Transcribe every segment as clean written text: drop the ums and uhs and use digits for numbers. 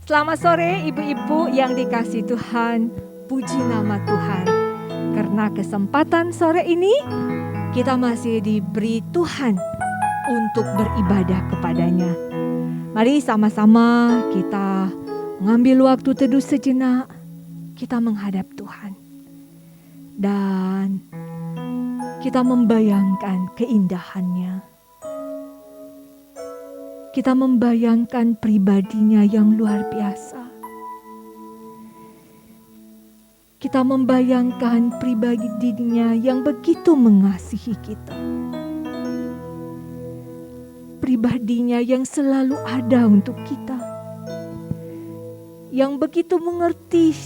Selamat sore ibu-ibu yang dikasihi Tuhan, puji nama Tuhan. Karena kesempatan sore ini kita masih diberi Tuhan untuk beribadah kepadanya. Mari sama-sama kita mengambil waktu teduh sejenak, kita menghadap Tuhan. Dan kita membayangkan keindahannya. Kita membayangkan pribadinya yang luar biasa. Kita membayangkan pribadinya yang begitu mengasihi kita. Pribadinya yang selalu ada untuk kita. Yang begitu mengerti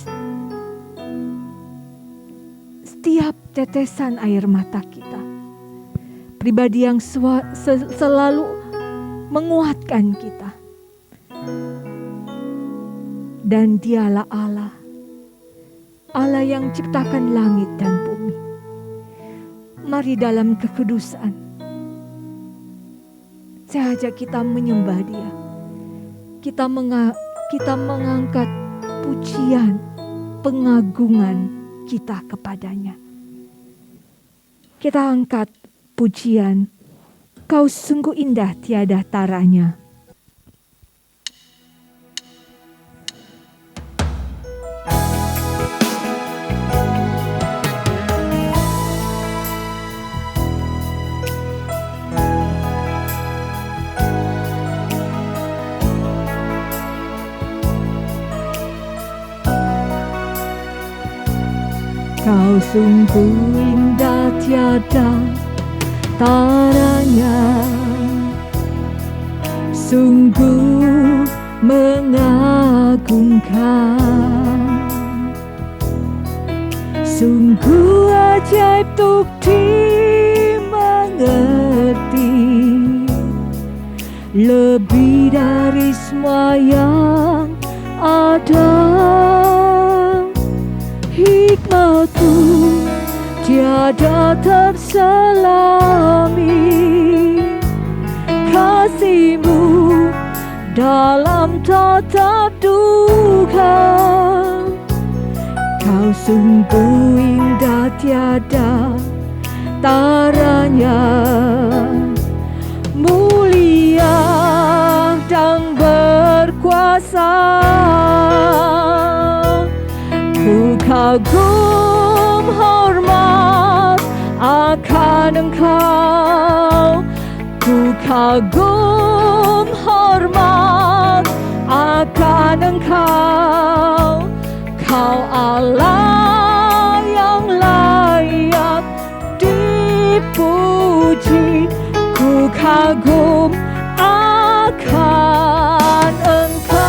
setiap tetesan air mata kita. Pribadi yang selalu menguatkan kita. Dan dialah Allah. Allah yang ciptakan langit dan bumi. Mari dalam kekudusan saya ajak kita menyembah Dia. Kita mengangkat pujian, pengagungan kita kepadanya. Kita angkat pujian, Kau sungguh indah tiada taranya. Kau sungguh indah tiada taranya, sungguh mengagumkan, sungguh ajaib untuk dimengerti, lebih dari semua yang ada. Hikmat-Mu tiada terselami, kasih-Mu dalam tata duka. Kau sungguh indah tiada taranya, mulia dan berkuasa. Ku kagum hormat akan Engkau, ku kagum hormat akan Engkau. Kau Allah yang layak dipuji, ku kagum akan Engkau.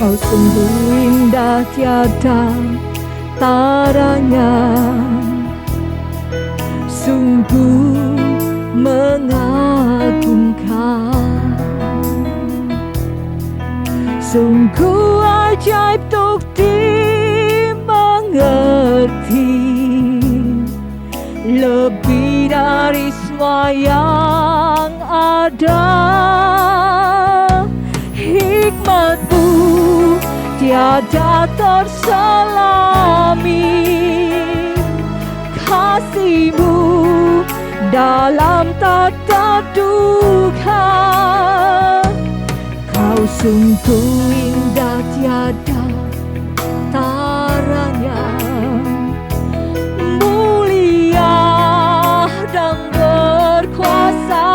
Kau sungguh indah tiada taranya, sungguh mengagumkan, sungguh ajaib untuk dimengerti, lebih dari semua yang ada. Hikmat-Mu tiada terselami, kasih-Mu dalam tata duka. Kau sungguh indah tiada taranya, mulia dan berkuasa.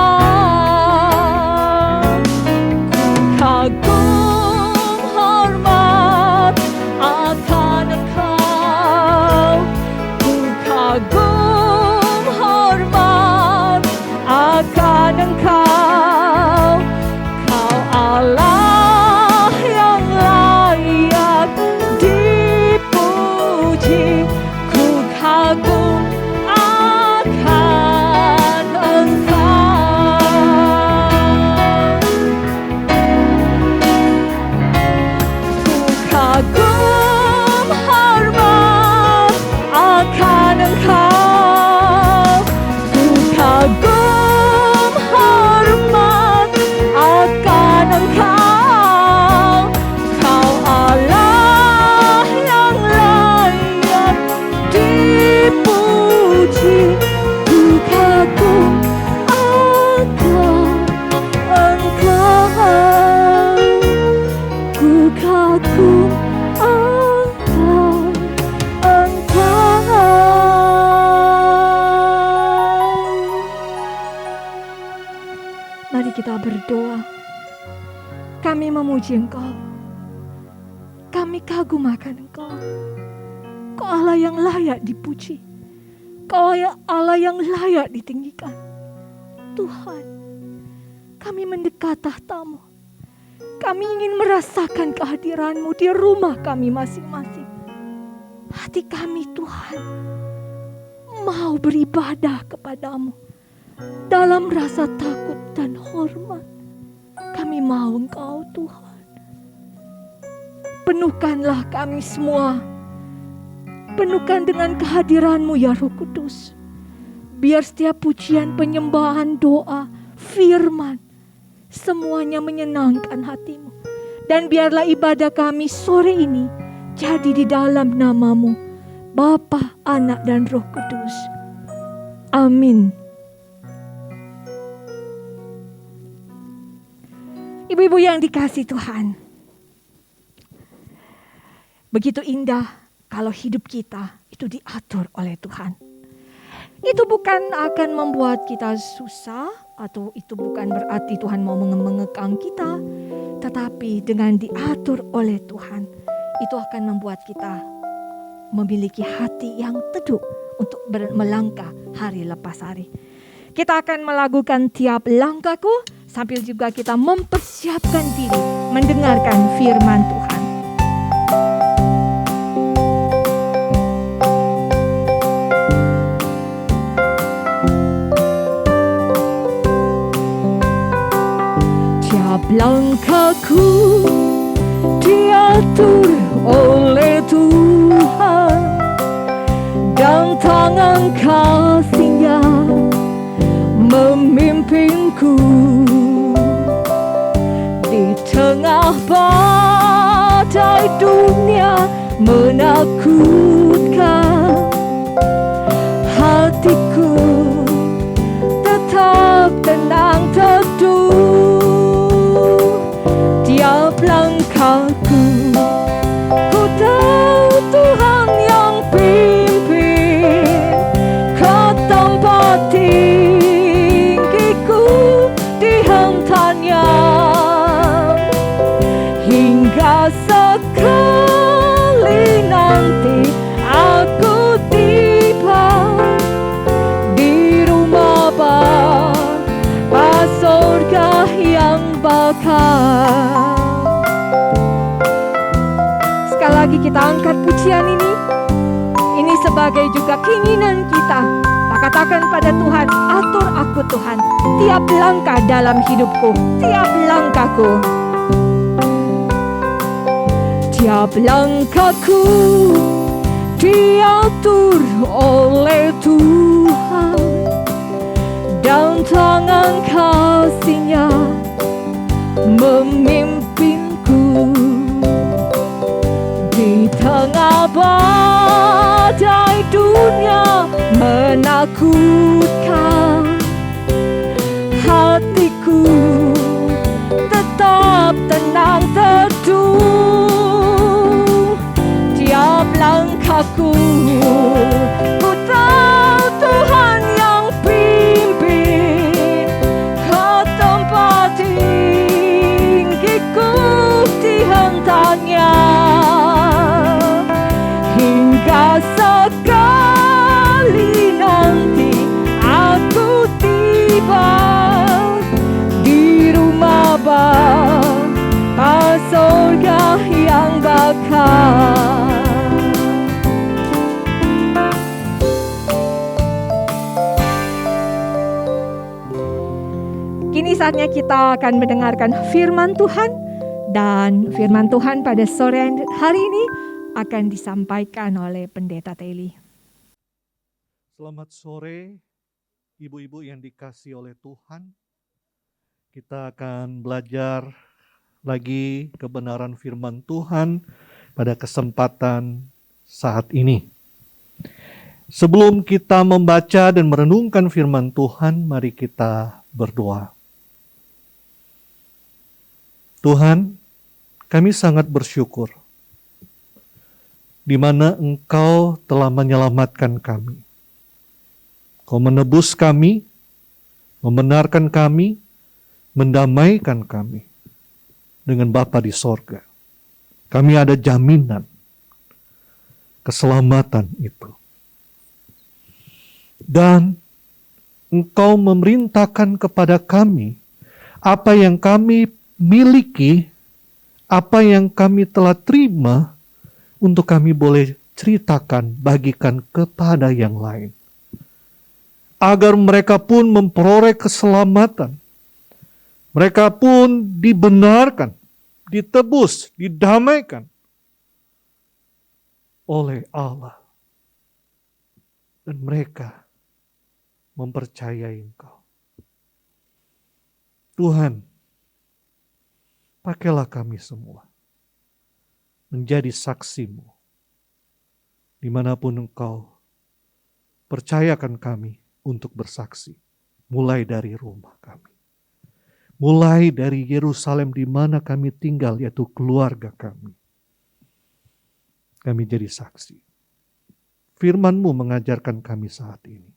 Kagum hormat akan Engkau, ku kagum hormat akan Engkau. Kau Allah kita berdoa. Kami memuji Engkau. Kami kagum akan Engkau. Kau Allah yang layak dipuji. Kau Allah yang layak ditinggikan. Tuhan, kami mendekat tahta-Mu. Kami ingin merasakan kehadiran-Mu di rumah kami masing-masing. Hati kami Tuhan mau beribadah kepadamu dalam rasa takut dan hormat. Kami mau Engkau Tuhan. Penuhkanlah kami semua. Penuhkan dengan kehadiran-Mu ya Roh Kudus. Biar setiap pujian, penyembahan, doa, firman, semuanya menyenangkan hati-Mu. Dan biarlah ibadah kami sore ini jadi di dalam nama-Mu, Bapa, Anak, dan Roh Kudus. Amin. Ibu-ibu yang dikasihi Tuhan, begitu indah kalau hidup kita itu diatur oleh Tuhan. Itu bukan akan membuat kita susah, atau itu bukan berarti Tuhan mau mengekang kita, tetapi dengan diatur oleh Tuhan, itu akan membuat kita memiliki hati yang teduh untuk melangkah hari lepas hari. Kita akan melakukan tiap langkahku sambil juga kita mempersiapkan diri mendengarkan firman Tuhan. Tiap langkahku diatur oleh Tuhan, dan tangan kasih-Nya memimpinku di tengah badai dunia menakutkan. Hatiku tetap tenang teduh. Tiap langkahku ku tahu Tuhan yang pimpin ke tempat tinggiku dihantarnya, hingga sekali nanti aku tiba di rumah Bapa surga yang bakal. Sekali lagi kita angkat pujian ini. Ini sebagai juga keinginan kita. Kita katakan pada Tuhan, atur aku Tuhan, tiap langkah dalam hidupku, tiap langkahku. Tiap langkahku diatur oleh Tuhan, dan tangan kasih-Nya memimpinku di tengah badai dunia menakutkan. Hatiku tetap tenang teduh. Tiap langkahku ku tahu Tuhan yang pimpin ke tempat tinggiku dihantarnya, hingga sekali nanti aku tiba di rumah Bapa surga yang bakal. Kini saatnya kita akan mendengarkan firman Tuhan, dan firman Tuhan pada sore hari ini akan disampaikan oleh Pendeta Teli. Selamat sore ibu-ibu yang dikasihi oleh Tuhan. Kita akan belajar lagi kebenaran firman Tuhan pada kesempatan saat ini. Sebelum kita membaca dan merenungkan firman Tuhan, mari kita berdoa. Tuhan, kami sangat bersyukur di mana Engkau telah menyelamatkan kami. Kau menebus kami, membenarkan kami, mendamaikan kami dengan Bapa di sorga. Kami ada jaminan keselamatan itu. Dan Engkau memerintahkan kepada kami apa yang kami miliki, apa yang kami telah terima, untuk kami boleh ceritakan, bagikan kepada yang lain. Agar mereka pun memperoleh keselamatan. Mereka pun dibenarkan, ditebus, didamaikan oleh Allah. Dan mereka mempercayai Engkau. Tuhan, pakailah kami semua menjadi saksi-Mu. Dimanapun Engkau percayakan kami untuk bersaksi. Mulai dari rumah kami. Mulai dari Yerusalem di mana kami tinggal, yaitu keluarga kami. Kami jadi saksi. Firman-Mu mengajarkan kami saat ini.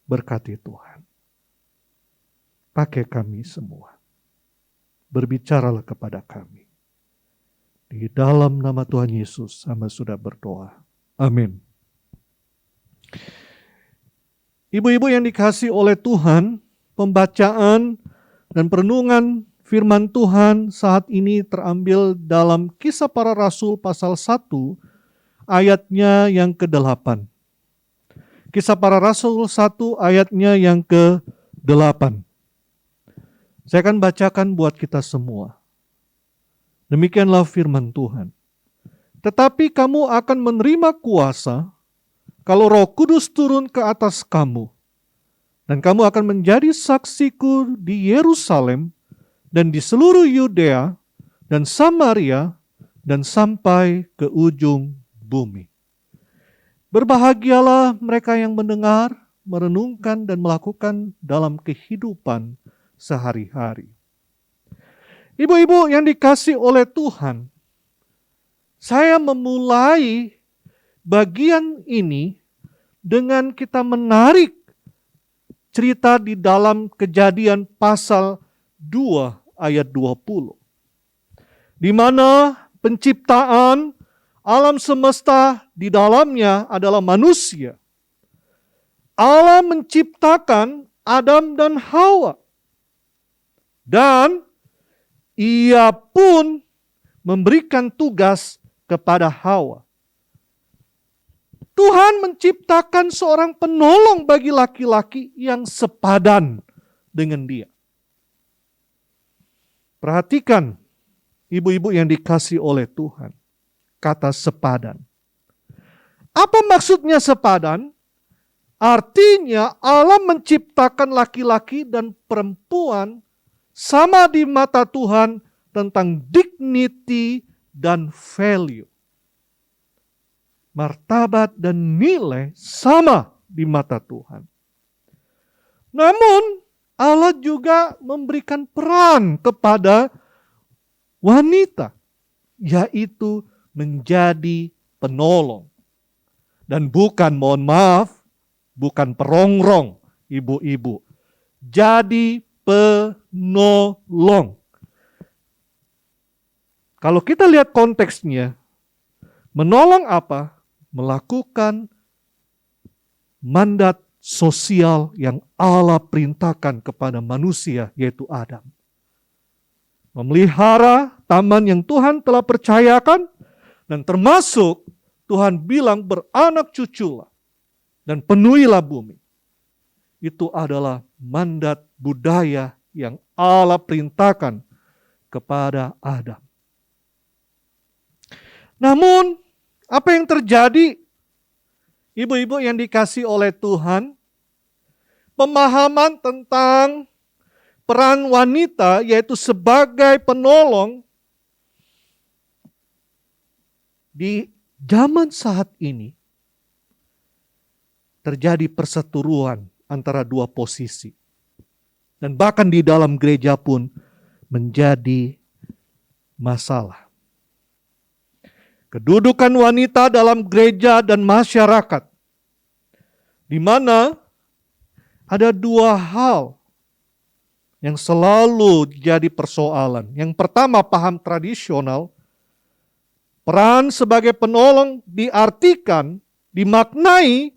Berkati Tuhan. Pakai kami semua. Berbicaralah kepada kami. Di dalam nama Tuhan Yesus, hamba sudah berdoa. Amin. Ibu-ibu yang dikasihi oleh Tuhan, pembacaan dan perenungan firman Tuhan saat ini terambil dalam Kisah Para Rasul pasal 1, ayatnya yang ke-8. Kisah Para Rasul 1 ayatnya yang ke-8. Saya akan bacakan buat kita semua. Demikianlah firman Tuhan. Tetapi kamu akan menerima kuasa kalau Roh Kudus turun ke atas kamu. Dan kamu akan menjadi saksiku di Yerusalem dan di seluruh Yudea dan Samaria dan sampai ke ujung bumi. Berbahagialah mereka yang mendengar, merenungkan, dan melakukan dalam kehidupan sehari-hari. Ibu-ibu yang dikasihi oleh Tuhan, saya memulai bagian ini dengan kita menarik cerita di dalam Kejadian pasal 2 ayat 20. Di mana penciptaan alam semesta di dalamnya adalah manusia. Allah menciptakan Adam dan Hawa. Dan Ia pun memberikan tugas kepada Hawa. Tuhan menciptakan seorang penolong bagi laki-laki yang sepadan dengan dia. Perhatikan, ibu-ibu yang dikasihi oleh Tuhan. Kata sepadan. Apa maksudnya sepadan? Artinya Allah menciptakan laki-laki dan perempuan sama di mata Tuhan tentang dignity dan value. Martabat dan nilai sama di mata Tuhan. Namun Allah juga memberikan peran kepada wanita, yaitu menjadi penolong. Dan bukan, mohon maaf, bukan perongrong, ibu-ibu. Jadi penolong. Kalau kita lihat konteksnya, menolong apa? Melakukan mandat sosial yang Allah perintahkan kepada manusia, yaitu Adam. Memelihara taman yang Tuhan telah percayakan, dan termasuk Tuhan bilang beranak cuculah dan penuhilah bumi. Itu adalah mandat budaya yang Allah perintahkan kepada Adam. Namun, apa yang terjadi? Ibu-ibu yang dikasihi oleh Tuhan, pemahaman tentang peran wanita, yaitu sebagai penolong, di zaman saat ini terjadi perseteruan antara dua posisi. Dan bahkan di dalam gereja pun menjadi masalah. Kedudukan wanita dalam gereja dan masyarakat, di mana ada dua hal yang selalu jadi persoalan. Yang pertama, paham tradisional. Peran sebagai penolong diartikan, dimaknai,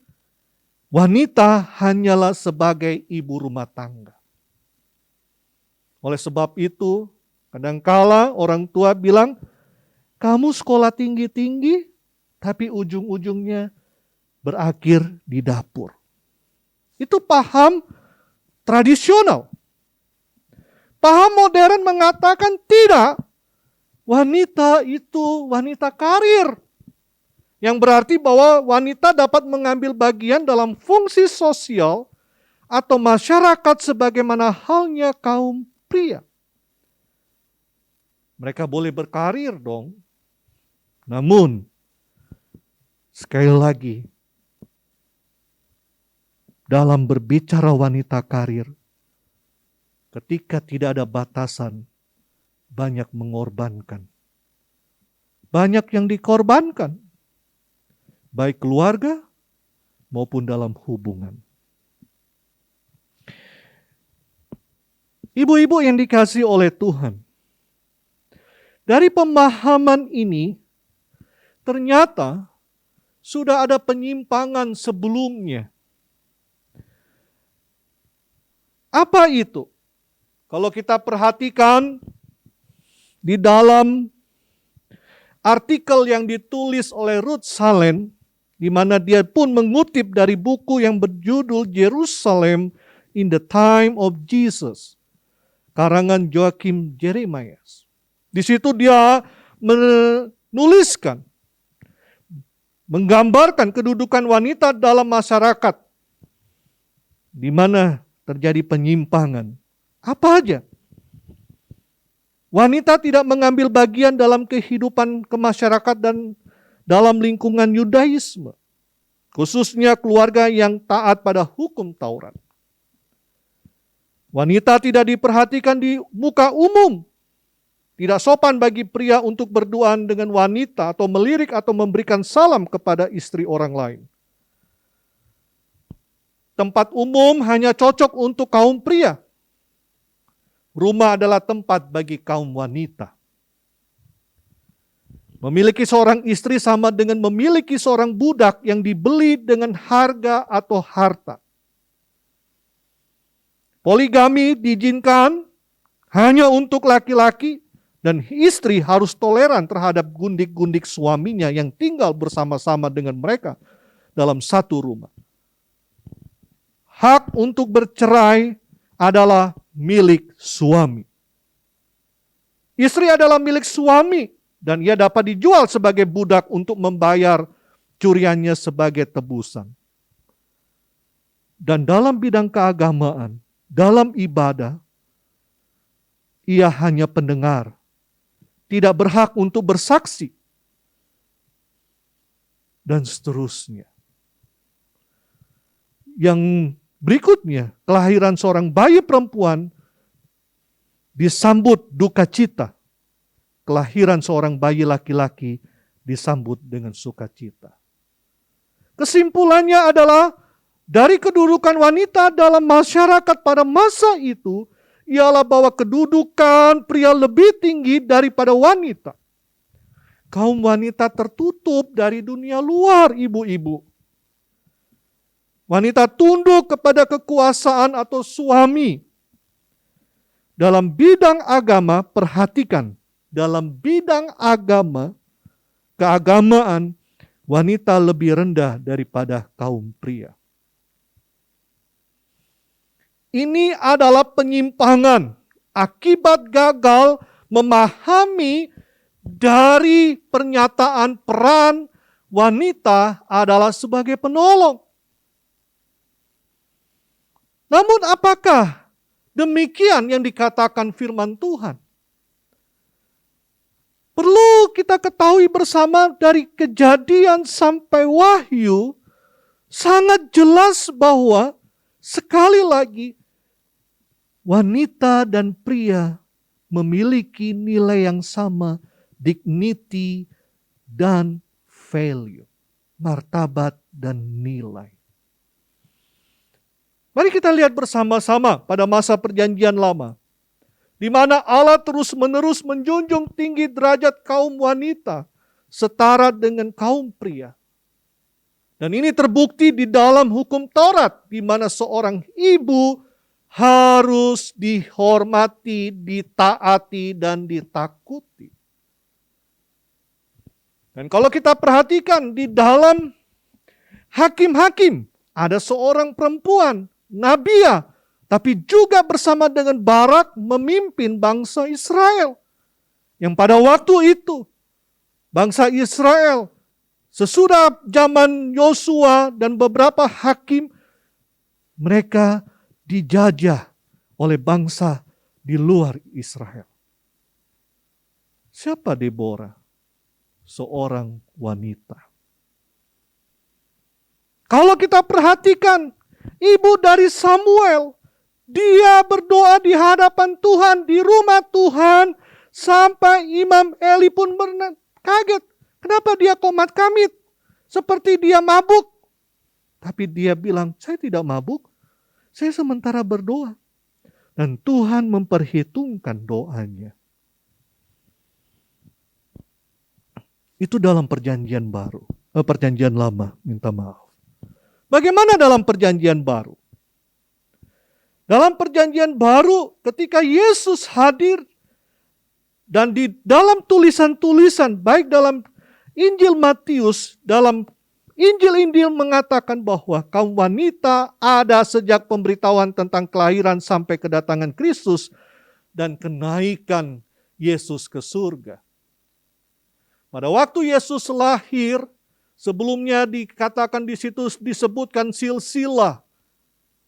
wanita hanyalah sebagai ibu rumah tangga. Oleh sebab itu, kadangkala orang tua bilang, kamu sekolah tinggi-tinggi, tapi ujung-ujungnya berakhir di dapur. Itu paham tradisional. Paham modern mengatakan tidak. Wanita itu wanita karir. Yang berarti bahwa wanita dapat mengambil bagian dalam fungsi sosial atau masyarakat sebagaimana halnya kaum pria. Mereka boleh berkarir dong. Namun, sekali lagi, dalam berbicara wanita karir, ketika tidak ada batasan, banyak mengorbankan. Banyak yang dikorbankan, baik keluarga maupun dalam hubungan. Ibu-ibu yang dikasihi oleh Tuhan, dari pemahaman ini, ternyata sudah ada penyimpangan sebelumnya. Apa itu? Kalau kita perhatikan di dalam artikel yang ditulis oleh Ruth Salem, di mana dia pun mengutip dari buku yang berjudul Jerusalem in the Time of Jesus, karangan Joachim Jeremias. Di situ dia menuliskan, menggambarkan kedudukan wanita dalam masyarakat, di mana terjadi penyimpangan. Apa aja? Wanita tidak mengambil bagian dalam kehidupan kemasyarakat dan dalam lingkungan Yudaisme, khususnya keluarga yang taat pada hukum Taurat. Wanita tidak diperhatikan di muka umum. Tidak sopan bagi pria untuk berduaan dengan wanita atau melirik atau memberikan salam kepada istri orang lain. Tempat umum hanya cocok untuk kaum pria. Rumah adalah tempat bagi kaum wanita. Memiliki seorang istri sama dengan memiliki seorang budak yang dibeli dengan harga atau harta. Poligami diizinkan hanya untuk laki-laki dan istri harus toleran terhadap gundik-gundik suaminya yang tinggal bersama-sama dengan mereka dalam satu rumah. Hak untuk bercerai adalah milik suami. Istri adalah milik suami dan ia dapat dijual sebagai budak untuk membayar curiannya sebagai tebusan. Dan dalam bidang keagamaan, dalam ibadah, ia hanya pendengar, tidak berhak untuk bersaksi, dan seterusnya. Yang berikutnya, kelahiran seorang bayi perempuan disambut duka cita. Kelahiran seorang bayi laki-laki disambut dengan sukacita. Kesimpulannya adalah, dari kedudukan wanita dalam masyarakat pada masa itu, ialah bahwa kedudukan pria lebih tinggi daripada wanita. Kaum wanita tertutup dari dunia luar, ibu-ibu. Wanita tunduk kepada kekuasaan atau suami. Dalam bidang agama, perhatikan, dalam bidang agama, keagamaan, wanita lebih rendah daripada kaum pria. Ini adalah penyimpangan akibat gagal memahami dari pernyataan peran wanita adalah sebagai penolong. Namun apakah demikian yang dikatakan firman Tuhan? Perlu kita ketahui bersama dari Kejadian sampai Wahyu, sangat jelas bahwa sekali lagi wanita dan pria memiliki nilai yang sama, dignity dan value, martabat dan nilai. Mari kita lihat bersama-sama pada masa Perjanjian Lama. di mana Allah terus-menerus menjunjung tinggi derajat kaum wanita setara dengan kaum pria. Dan ini terbukti di dalam hukum Taurat, di mana seorang ibu harus dihormati, ditaati, dan ditakuti. Dan kalau kita perhatikan di dalam Hakim-Hakim, ada seorang perempuan, Nabiah, tapi juga bersama dengan Barak memimpin bangsa Israel. Yang pada waktu itu, bangsa Israel sesudah zaman Yosua dan beberapa hakim, mereka dijajah oleh bangsa di luar Israel. Siapa Deborah? Seorang wanita. Kalau kita perhatikan, ibu dari Samuel, dia berdoa di hadapan Tuhan, di rumah Tuhan, sampai Imam Eli pun kaget. Kenapa dia komat kamit? Seperti dia mabuk. Tapi dia bilang, saya tidak mabuk. Saya sementara berdoa. Dan Tuhan memperhitungkan doanya. Itu dalam perjanjian baru. Perjanjian lama, minta maaf. Bagaimana dalam perjanjian baru? Dalam perjanjian baru ketika Yesus hadir dan di dalam tulisan-tulisan baik dalam Injil Matius, dalam Injil-Injil mengatakan bahwa kaum wanita ada sejak pemberitahuan tentang kelahiran sampai kedatangan Kristus dan kenaikan Yesus ke surga. Pada waktu Yesus lahir, sebelumnya dikatakan di situ disebutkan silsilah.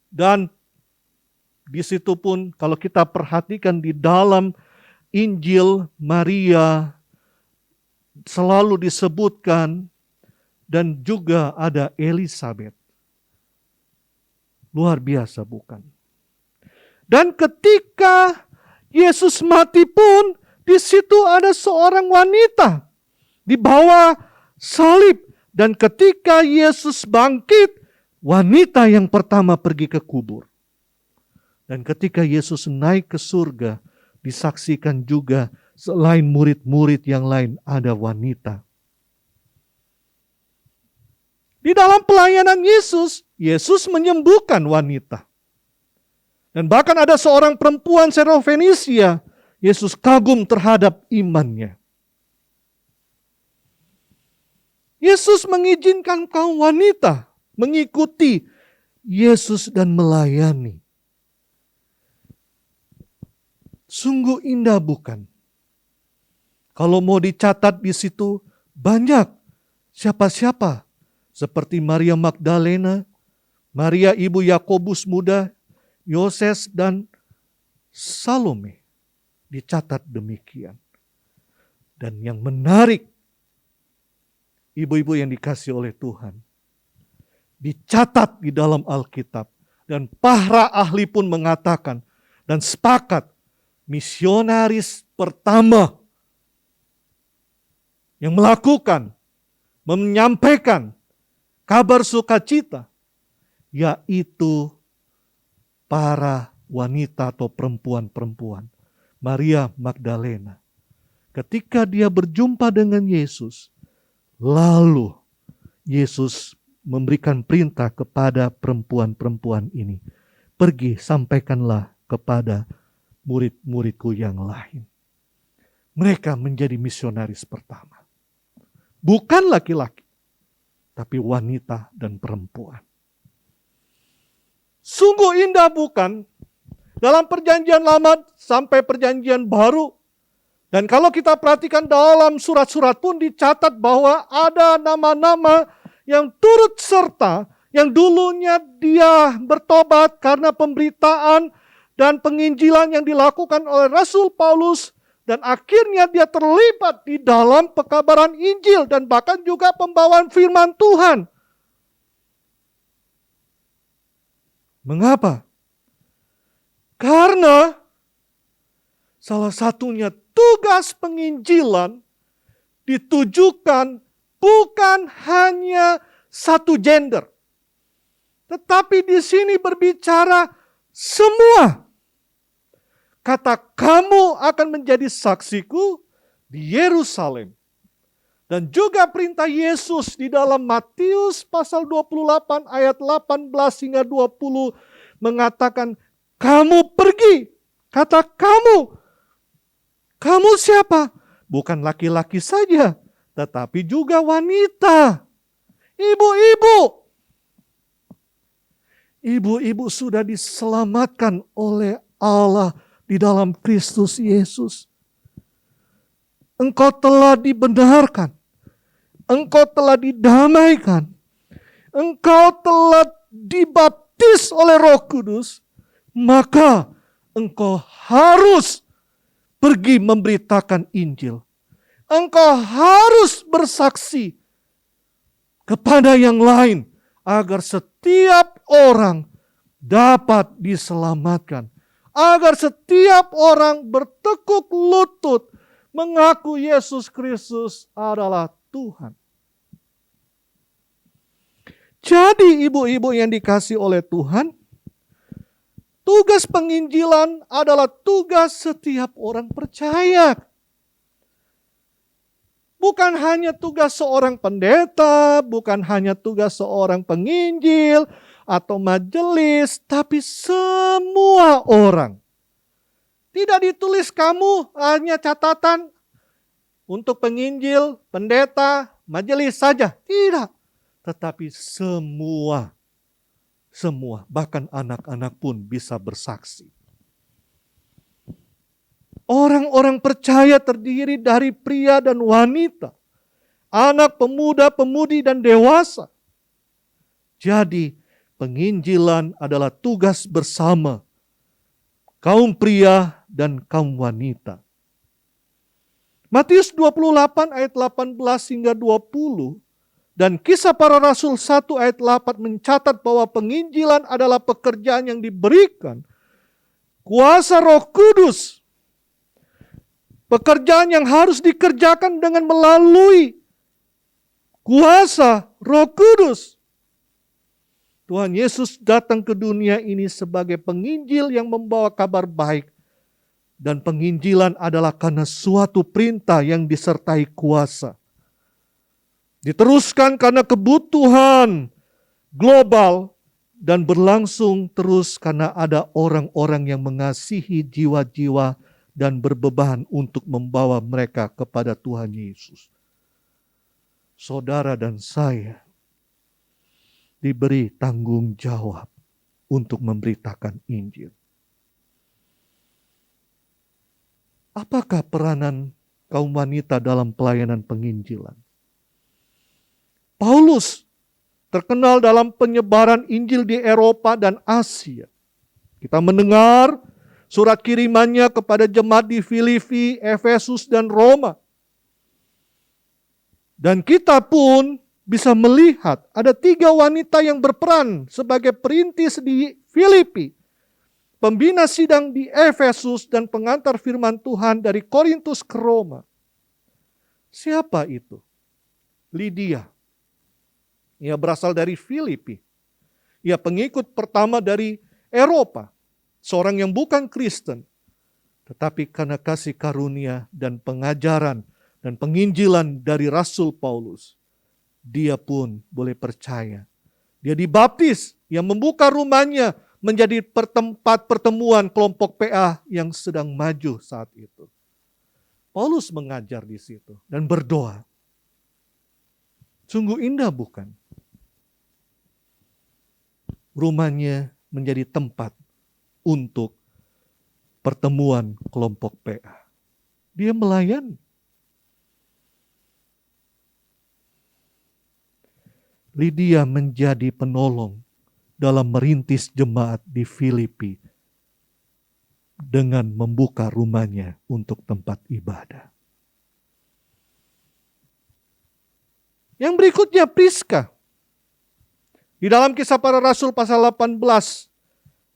Dan di situ pun kalau kita perhatikan di dalam Injil Maria selalu disebutkan dan juga ada Elizabeth. Luar biasa bukan? Dan ketika Yesus mati pun di situ ada seorang wanita di bawah salib. Dan ketika Yesus bangkit, wanita yang pertama pergi ke kubur. Dan ketika Yesus naik ke surga, disaksikan juga selain murid-murid yang lain ada wanita. Di dalam pelayanan Yesus, Yesus menyembuhkan wanita. Dan bahkan ada seorang perempuan Serofenisia, Yesus kagum terhadap imannya. Yesus mengizinkan kaum wanita mengikuti Yesus dan melayani. Sungguh indah bukan? Kalau mau dicatat di situ banyak siapa-siapa seperti Maria Magdalena, Maria ibu Yakobus muda, Yoses dan Salome dicatat demikian. Dan yang menarik, ibu-ibu yang dikasihi oleh Tuhan, dicatat di dalam Alkitab dan para ahli pun mengatakan dan sepakat misionaris pertama yang melakukan, menyampaikan kabar sukacita, yaitu para wanita atau perempuan-perempuan. Maria Magdalena. Ketika dia berjumpa dengan Yesus, lalu Yesus memberikan perintah kepada perempuan-perempuan ini. Pergi, sampaikanlah kepada murid-muridku yang lain. Mereka menjadi misionaris pertama. Bukan laki-laki, tapi wanita dan perempuan. Sungguh indah bukan? Dalam perjanjian lama sampai perjanjian baru. Dan kalau kita perhatikan dalam surat-surat pun dicatat bahwa ada nama-nama yang turut serta, yang dulunya dia bertobat karena pemberitaan dan penginjilan yang dilakukan oleh Rasul Paulus, dan akhirnya dia terlibat di dalam pekabaran Injil dan bahkan juga pembawaan firman Tuhan. Mengapa? Karena salah satunya tugas penginjilan ditujukan bukan hanya satu gender, tetapi di sini berbicara semua. Kata, kamu akan menjadi saksiku di Yerusalem. Dan juga perintah Yesus di dalam Matius pasal 28 ayat 18 hingga 20 mengatakan, kamu pergi. Kata kamu. Kamu siapa? Bukan laki-laki saja, tetapi juga wanita. Ibu-ibu. Ibu-ibu sudah diselamatkan oleh Allah di dalam Kristus Yesus. Engkau telah dibenarkan. Engkau telah didamaikan. Engkau telah dibaptis oleh Roh Kudus. Maka engkau harus pergi memberitakan Injil. Engkau harus bersaksi kepada yang lain agar setiap orang dapat diselamatkan. Agar setiap orang bertekuk lutut mengaku Yesus Kristus adalah Tuhan. Jadi ibu-ibu yang dikasihi oleh Tuhan, tugas penginjilan adalah tugas setiap orang percaya. Bukan hanya tugas seorang pendeta, bukan hanya tugas seorang penginjil atau majelis, tapi semua orang. Tidak ditulis kamu hanya catatan untuk penginjil, pendeta, majelis saja. Tidak. Tetapi semua, bahkan anak-anak pun bisa bersaksi. Orang-orang percaya terdiri dari pria dan wanita, anak, pemuda, pemudi, dan dewasa. Jadi, penginjilan adalah tugas bersama kaum pria dan kaum wanita. Matius 28 ayat 18 hingga 20 dan Kisah Para Rasul 1 ayat 8 mencatat bahwa penginjilan adalah pekerjaan yang diberikan kuasa Roh Kudus. Pekerjaan yang harus dikerjakan dengan melalui kuasa Roh Kudus. Tuhan Yesus datang ke dunia ini sebagai penginjil yang membawa kabar baik. Dan penginjilan adalah karena suatu perintah yang disertai kuasa. Diteruskan karena kebutuhan global dan berlangsung terus karena ada orang-orang yang mengasihi jiwa-jiwa dan berbeban untuk membawa mereka kepada Tuhan Yesus. Saudara dan saya diberi tanggung jawab untuk memberitakan Injil. Apakah peranan kaum wanita dalam pelayanan penginjilan? Paulus terkenal dalam penyebaran Injil di Eropa dan Asia. Kita mendengar surat kirimannya kepada jemaat di Filipi, Efesus, dan Roma. Dan kita pun bisa melihat ada 3 wanita yang berperan sebagai perintis di Filipi, pembina sidang di Efesus, dan pengantar firman Tuhan dari Korintus ke Roma. Siapa itu? Lydia. Ia berasal dari Filipi. Ia pengikut pertama dari Eropa. Seorang yang bukan Kristen. Tetapi karena kasih karunia dan pengajaran dan penginjilan dari Rasul Paulus, dia pun boleh percaya. Dia dibaptis, yang membuka rumahnya menjadi tempat pertemuan kelompok PA yang sedang maju saat itu. Paulus mengajar di situ dan berdoa. Sungguh indah bukan? Rumahnya menjadi tempat untuk pertemuan kelompok PA. Dia melayani. Lydia menjadi penolong dalam merintis jemaat di Filipi dengan membuka rumahnya untuk tempat ibadah. Yang berikutnya Priska. Di dalam Kisah Para Rasul pasal 18,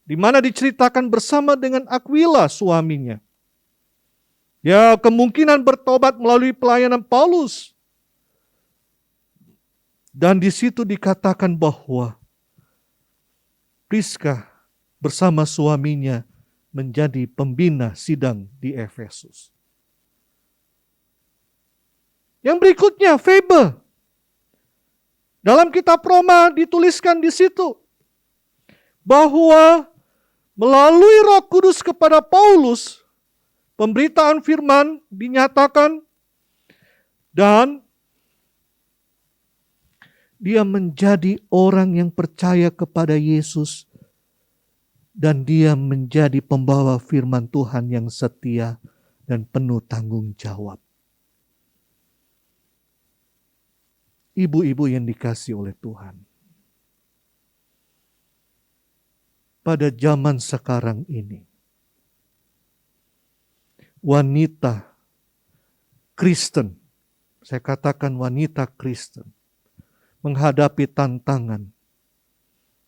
di mana diceritakan bersama dengan Aquila suaminya. Ya, kemungkinan bertobat melalui pelayanan Paulus. Dan di situ dikatakan bahwa Priska bersama suaminya menjadi pembina sidang di Efesus. Yang berikutnya, Febe. Dalam kitab Roma dituliskan di situ bahwa melalui Roh Kudus kepada Paulus, pemberitaan firman dinyatakan dan dia menjadi orang yang percaya kepada Yesus dan dia menjadi pembawa firman Tuhan yang setia dan penuh tanggung jawab. Ibu-ibu yang dikasihi oleh Tuhan. Pada zaman sekarang ini, wanita Kristen, saya katakan wanita Kristen, menghadapi tantangan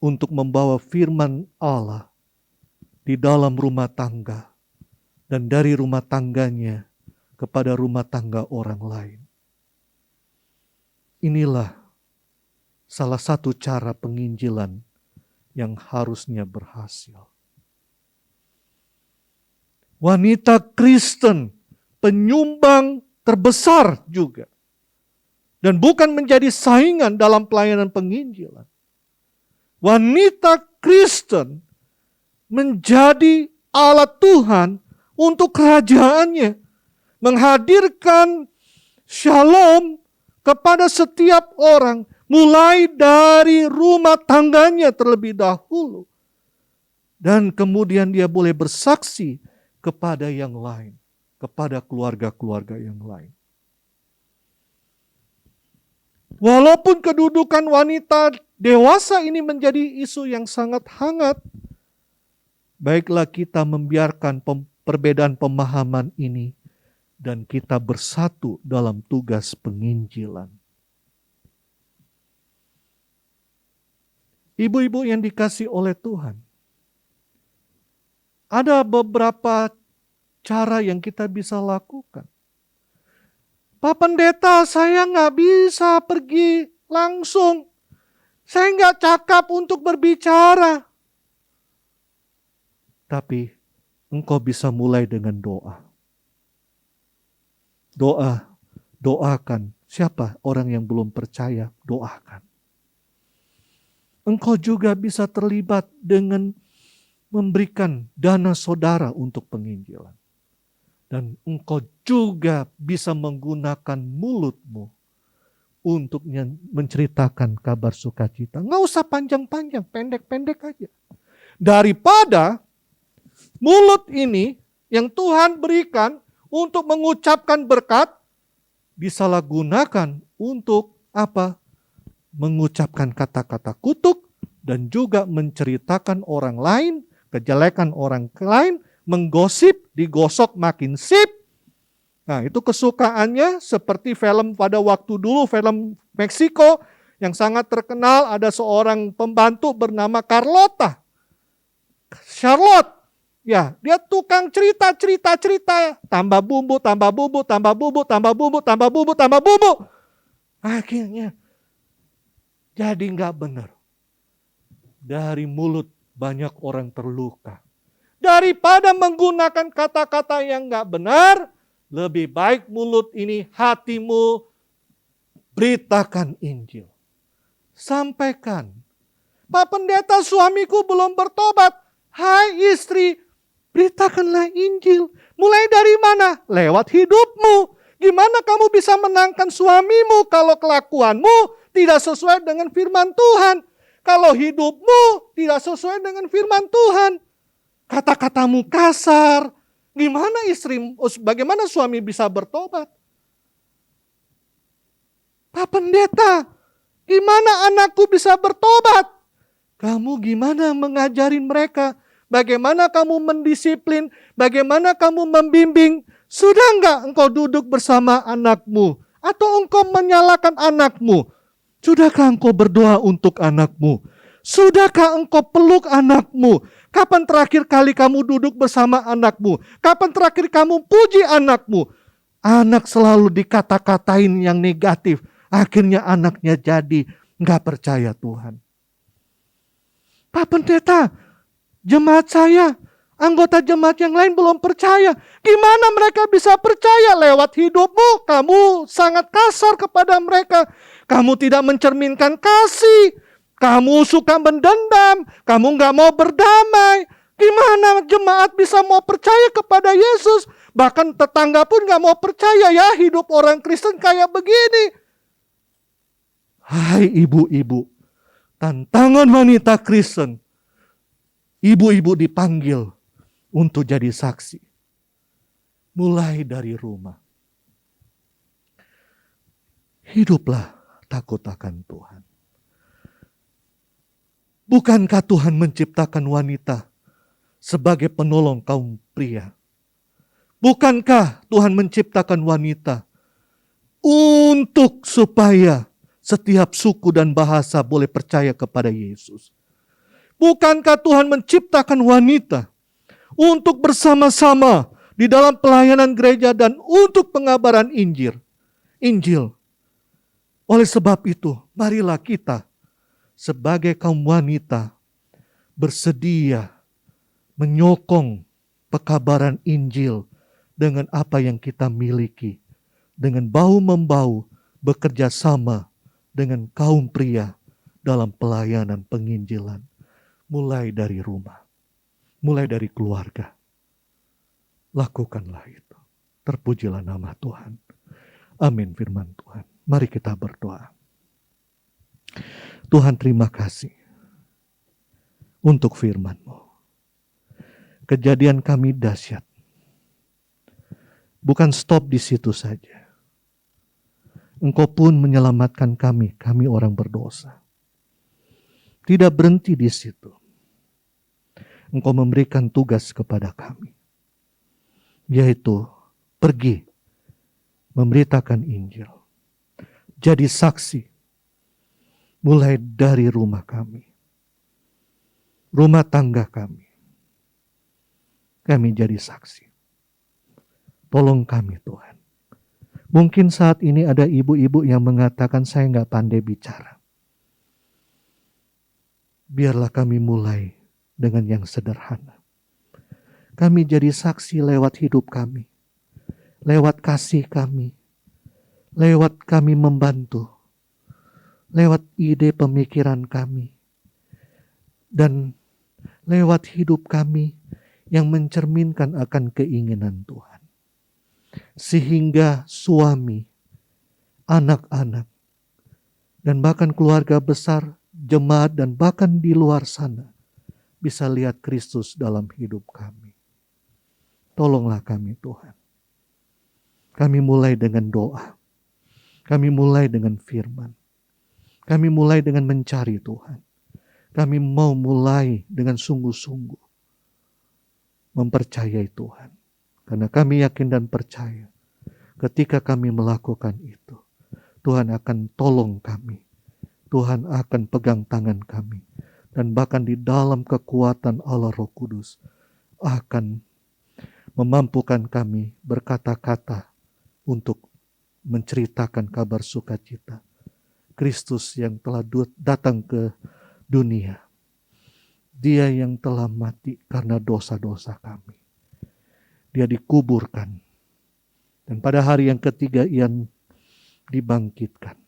untuk membawa firman Allah di dalam rumah tangga dan dari rumah tangganya kepada rumah tangga orang lain. Inilah salah satu cara penginjilan yang harusnya berhasil. Wanita Kristen penyumbang terbesar juga. Dan bukan menjadi saingan dalam pelayanan penginjilan. Wanita Kristen menjadi alat Tuhan untuk kerajaannya. Menghadirkan shalom kepada setiap orang, mulai dari rumah tangganya terlebih dahulu. Dan kemudian dia boleh bersaksi kepada yang lain, kepada keluarga-keluarga yang lain. Walaupun kedudukan wanita dewasa ini menjadi isu yang sangat hangat, baiklah kita membiarkan perbedaan pemahaman ini dan kita bersatu dalam tugas penginjilan. Ibu-ibu yang dikasihi oleh Tuhan, ada beberapa cara yang kita bisa lakukan. Pak Pendeta, saya nggak bisa pergi langsung. Saya nggak cakap untuk berbicara. Tapi engkau bisa mulai dengan doa. Doakan. Siapa orang yang belum percaya, doakan. Engkau juga bisa terlibat dengan memberikan dana saudara untuk penginjilan. Dan engkau juga bisa menggunakan mulutmu untuk menceritakan kabar sukacita. Nggak usah panjang-panjang, pendek-pendek aja. Daripada mulut ini yang Tuhan berikan untuk mengucapkan berkat, disalahgunakan untuk apa? Mengucapkan kata-kata kutuk dan juga menceritakan orang lain, kejelekan orang lain, menggosip, digosok makin sip. Nah, itu kesukaannya seperti film pada waktu dulu, film Meksiko yang sangat terkenal, ada seorang pembantu bernama Charlotte. Ya, dia tukang cerita. Tambah bumbu. Akhirnya jadi nggak benar. Dari mulut banyak orang terluka. Daripada menggunakan kata-kata yang nggak benar, lebih baik mulut ini, hatimu, beritakan Injil. Sampaikan. Pak Pendeta, suamiku belum bertobat. Hai istri, beritakanlah Injil. Mulai dari mana? Lewat hidupmu. Gimana kamu bisa menangkan suamimu kalau kelakuanmu tidak sesuai dengan firman Tuhan? Kalau hidupmu tidak sesuai dengan firman Tuhan. Kata-katamu kasar. Gimana bagaimana suami bisa bertobat? Pak Pendeta, gimana anakku bisa bertobat? Kamu gimana mengajarin mereka? Bagaimana kamu mendisiplin? Bagaimana kamu membimbing? Sudah enggak engkau duduk bersama anakmu? Atau engkau menyalahkan anakmu? Sudahkah engkau berdoa untuk anakmu? Sudahkah engkau peluk anakmu? Kapan terakhir kali kamu duduk bersama anakmu? Kapan terakhir kamu puji anakmu? Anak selalu dikata-katain yang negatif. Akhirnya anaknya jadi enggak percaya Tuhan. Pak Pendeta, jemaat saya Anggota jemaat yang lain belum percaya. Gimana mereka bisa percaya? Lewat hidupmu, kamu sangat kasar kepada mereka. Kamu tidak mencerminkan kasih. Kamu suka mendendam. Kamu gak mau berdamai. Gimana jemaat bisa mau percaya kepada Yesus? Bahkan tetangga pun gak mau percaya, ya hidup orang Kristen kayak begini. Hai ibu-ibu, tantangan wanita Kristen. Ibu-ibu dipanggil untuk jadi saksi. Mulai dari rumah. Hiduplah takut akan Tuhan. Bukankah Tuhan menciptakan wanita sebagai penolong kaum pria? Bukankah Tuhan menciptakan wanita untuk supaya setiap suku dan bahasa boleh percaya kepada Yesus? Bukankah Tuhan menciptakan wanita untuk bersama-sama di dalam pelayanan gereja dan untuk pengabaran Injil? Oleh sebab itu, marilah kita sebagai kaum wanita bersedia menyokong pekabaran Injil dengan apa yang kita miliki, dengan bahu-membahu bekerja sama dengan kaum pria dalam pelayanan penginjilan, mulai dari rumah, mulai dari keluarga. Lakukanlah itu. Terpujilah nama Tuhan. Amin firman Tuhan. Mari kita berdoa. Tuhan, terima kasih untuk firman-Mu. Kejadian kami dahsyat. Bukan stop di situ saja. Engkau pun menyelamatkan kami orang berdosa. Tidak berhenti di situ. Engkau memberikan tugas kepada kami, yaitu pergi memberitakan Injil. Jadi saksi mulai dari rumah kami, rumah tangga kami. Kami jadi saksi. Tolong kami Tuhan. Mungkin saat ini ada ibu-ibu yang mengatakan saya nggak pandai bicara. Biarlah kami mulai dengan yang sederhana. Kami jadi saksi lewat hidup kami, lewat kasih kami, lewat kami membantu, lewat ide pemikiran kami, dan lewat hidup kami yang mencerminkan akan keinginan Tuhan. Sehingga suami, anak-anak, dan bahkan keluarga besar, jemaat, dan bahkan di luar sana bisa lihat Kristus dalam hidup kami. Tolonglah kami Tuhan. Kami mulai dengan doa. Kami mulai dengan firman. Kami mulai dengan mencari Tuhan. Kami mau mulai dengan sungguh-sungguh mempercayai Tuhan. Karena kami yakin dan percaya ketika kami melakukan itu, Tuhan akan tolong kami. Tuhan akan pegang tangan kami. Dan bahkan di dalam kekuatan Allah Roh Kudus akan memampukan kami berkata-kata untuk menceritakan kabar sukacita Kristus yang telah datang ke dunia. Dia yang telah mati karena dosa-dosa kami. Dia dikuburkan. Dan pada hari yang ketiga ia dibangkitkan.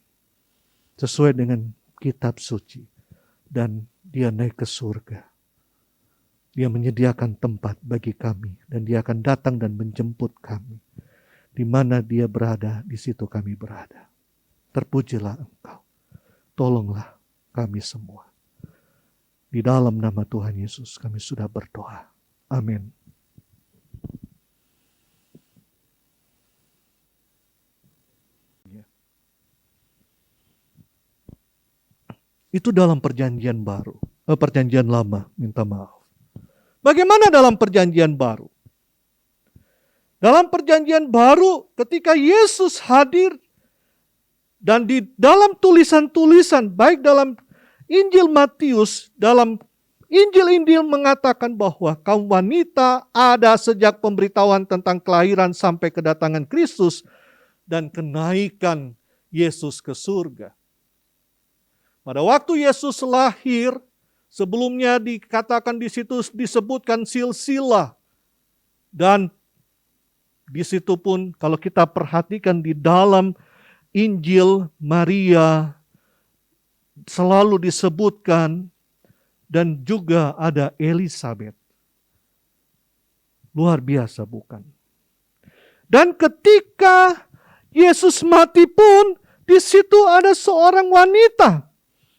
Sesuai dengan kitab suci. Dan dia naik ke surga. Dia menyediakan tempat bagi kami. Dan dia akan datang dan menjemput kami. Di mana dia berada, di situ kami berada. Terpujilah Engkau. Tolonglah kami semua. Di dalam nama Tuhan Yesus kami sudah berdoa. Amin. Itu dalam perjanjian baru. Perjanjian lama, minta maaf. Bagaimana dalam perjanjian baru? Dalam perjanjian baru ketika Yesus hadir dan di dalam tulisan-tulisan baik dalam Injil Matius, dalam Injil-Injil mengatakan bahwa kaum wanita ada sejak pemberitahuan tentang kelahiran sampai kedatangan Kristus dan kenaikan Yesus ke surga. Pada waktu Yesus lahir, Sebelumnya dikatakan di situ disebutkan silsilah. Dan di situ pun kalau kita perhatikan di dalam Injil Maria selalu disebutkan dan juga ada Elizabeth. Luar biasa bukan? Dan ketika Yesus mati pun di situ ada seorang wanita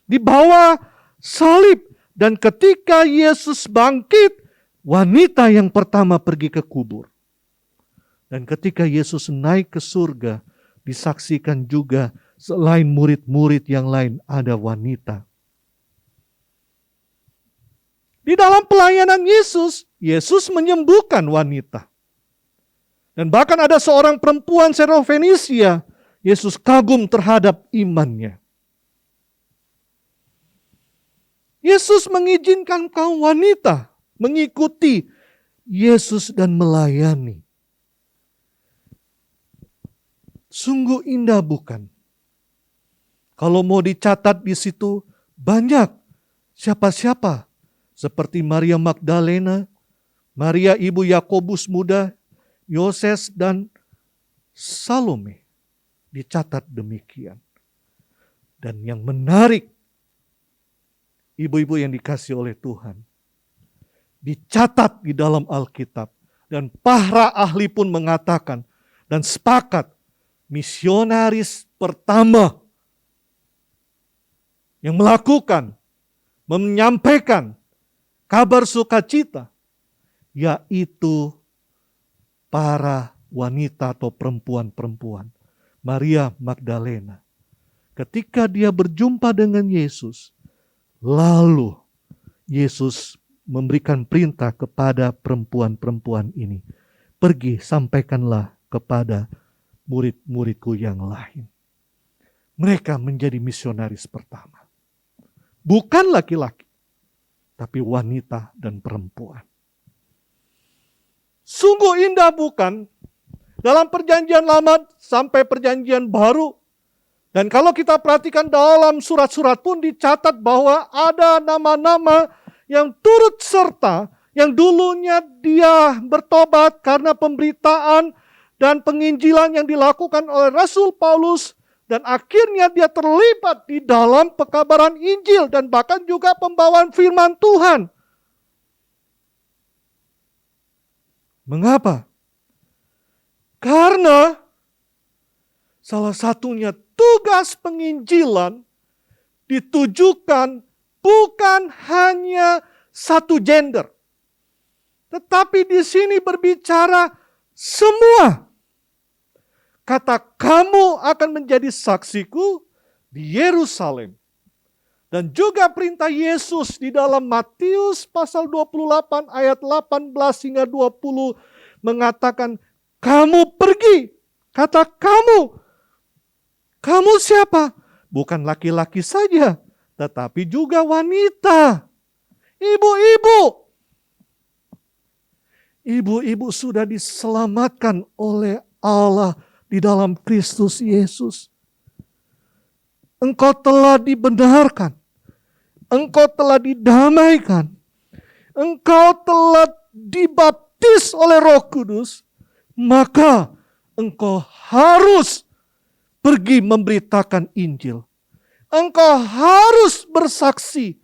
di bawah salib. Dan ketika Yesus bangkit, wanita yang pertama pergi ke kubur. Dan ketika Yesus naik ke surga, disaksikan juga selain murid-murid yang lain ada wanita. Di dalam pelayanan Yesus, Yesus menyembuhkan wanita. Dan bahkan ada seorang perempuan Serofenisia, Yesus kagum terhadap imannya. Yesus mengizinkan kaum wanita mengikuti Yesus dan melayani. Sungguh indah bukan? Kalau mau dicatat di situ banyak siapa-siapa seperti Maria Magdalena, Maria ibu Yakobus muda, Yoses dan Salome. Dicatat demikian. Dan yang menarik, ibu-ibu yang dikasihi oleh Tuhan, dicatat di dalam Alkitab. Dan para ahli pun mengatakan dan sepakat, misionaris pertama yang melakukan, menyampaikan kabar sukacita, yaitu para wanita atau perempuan-perempuan. Maria Magdalena. Ketika dia berjumpa dengan Yesus, lalu Yesus memberikan perintah kepada perempuan-perempuan ini. Pergi, sampaikanlah kepada murid-muridku yang lain. Mereka menjadi misionaris pertama. Bukan laki-laki, tapi wanita dan perempuan. Sungguh indah bukan? Dalam perjanjian lama sampai perjanjian baru. Dan kalau kita perhatikan dalam surat-surat pun dicatat bahwa ada nama-nama yang turut serta, yang dulunya dia bertobat karena pemberitaan dan penginjilan yang dilakukan oleh Rasul Paulus. Dan akhirnya dia terlibat di dalam pekabaran Injil dan bahkan juga pembawaan firman Tuhan. Mengapa? Karena salah satunya tugas penginjilan ditujukan bukan hanya satu gender. Tetapi di sini berbicara semua. Kata kamu akan menjadi saksiku di Yerusalem. Dan juga perintah Yesus di dalam Matius pasal 28 ayat 18 hingga 20 mengatakan kamu pergi. Kata kamu. Kamu siapa? Bukan laki-laki saja, tetapi juga wanita. Ibu-ibu. Ibu-ibu sudah diselamatkan oleh Allah di dalam Kristus Yesus. Engkau telah dibenarkan. Engkau telah didamaikan. Engkau telah dibaptis oleh Roh Kudus. Maka engkau harus pergi memberitakan Injil. Engkau harus bersaksi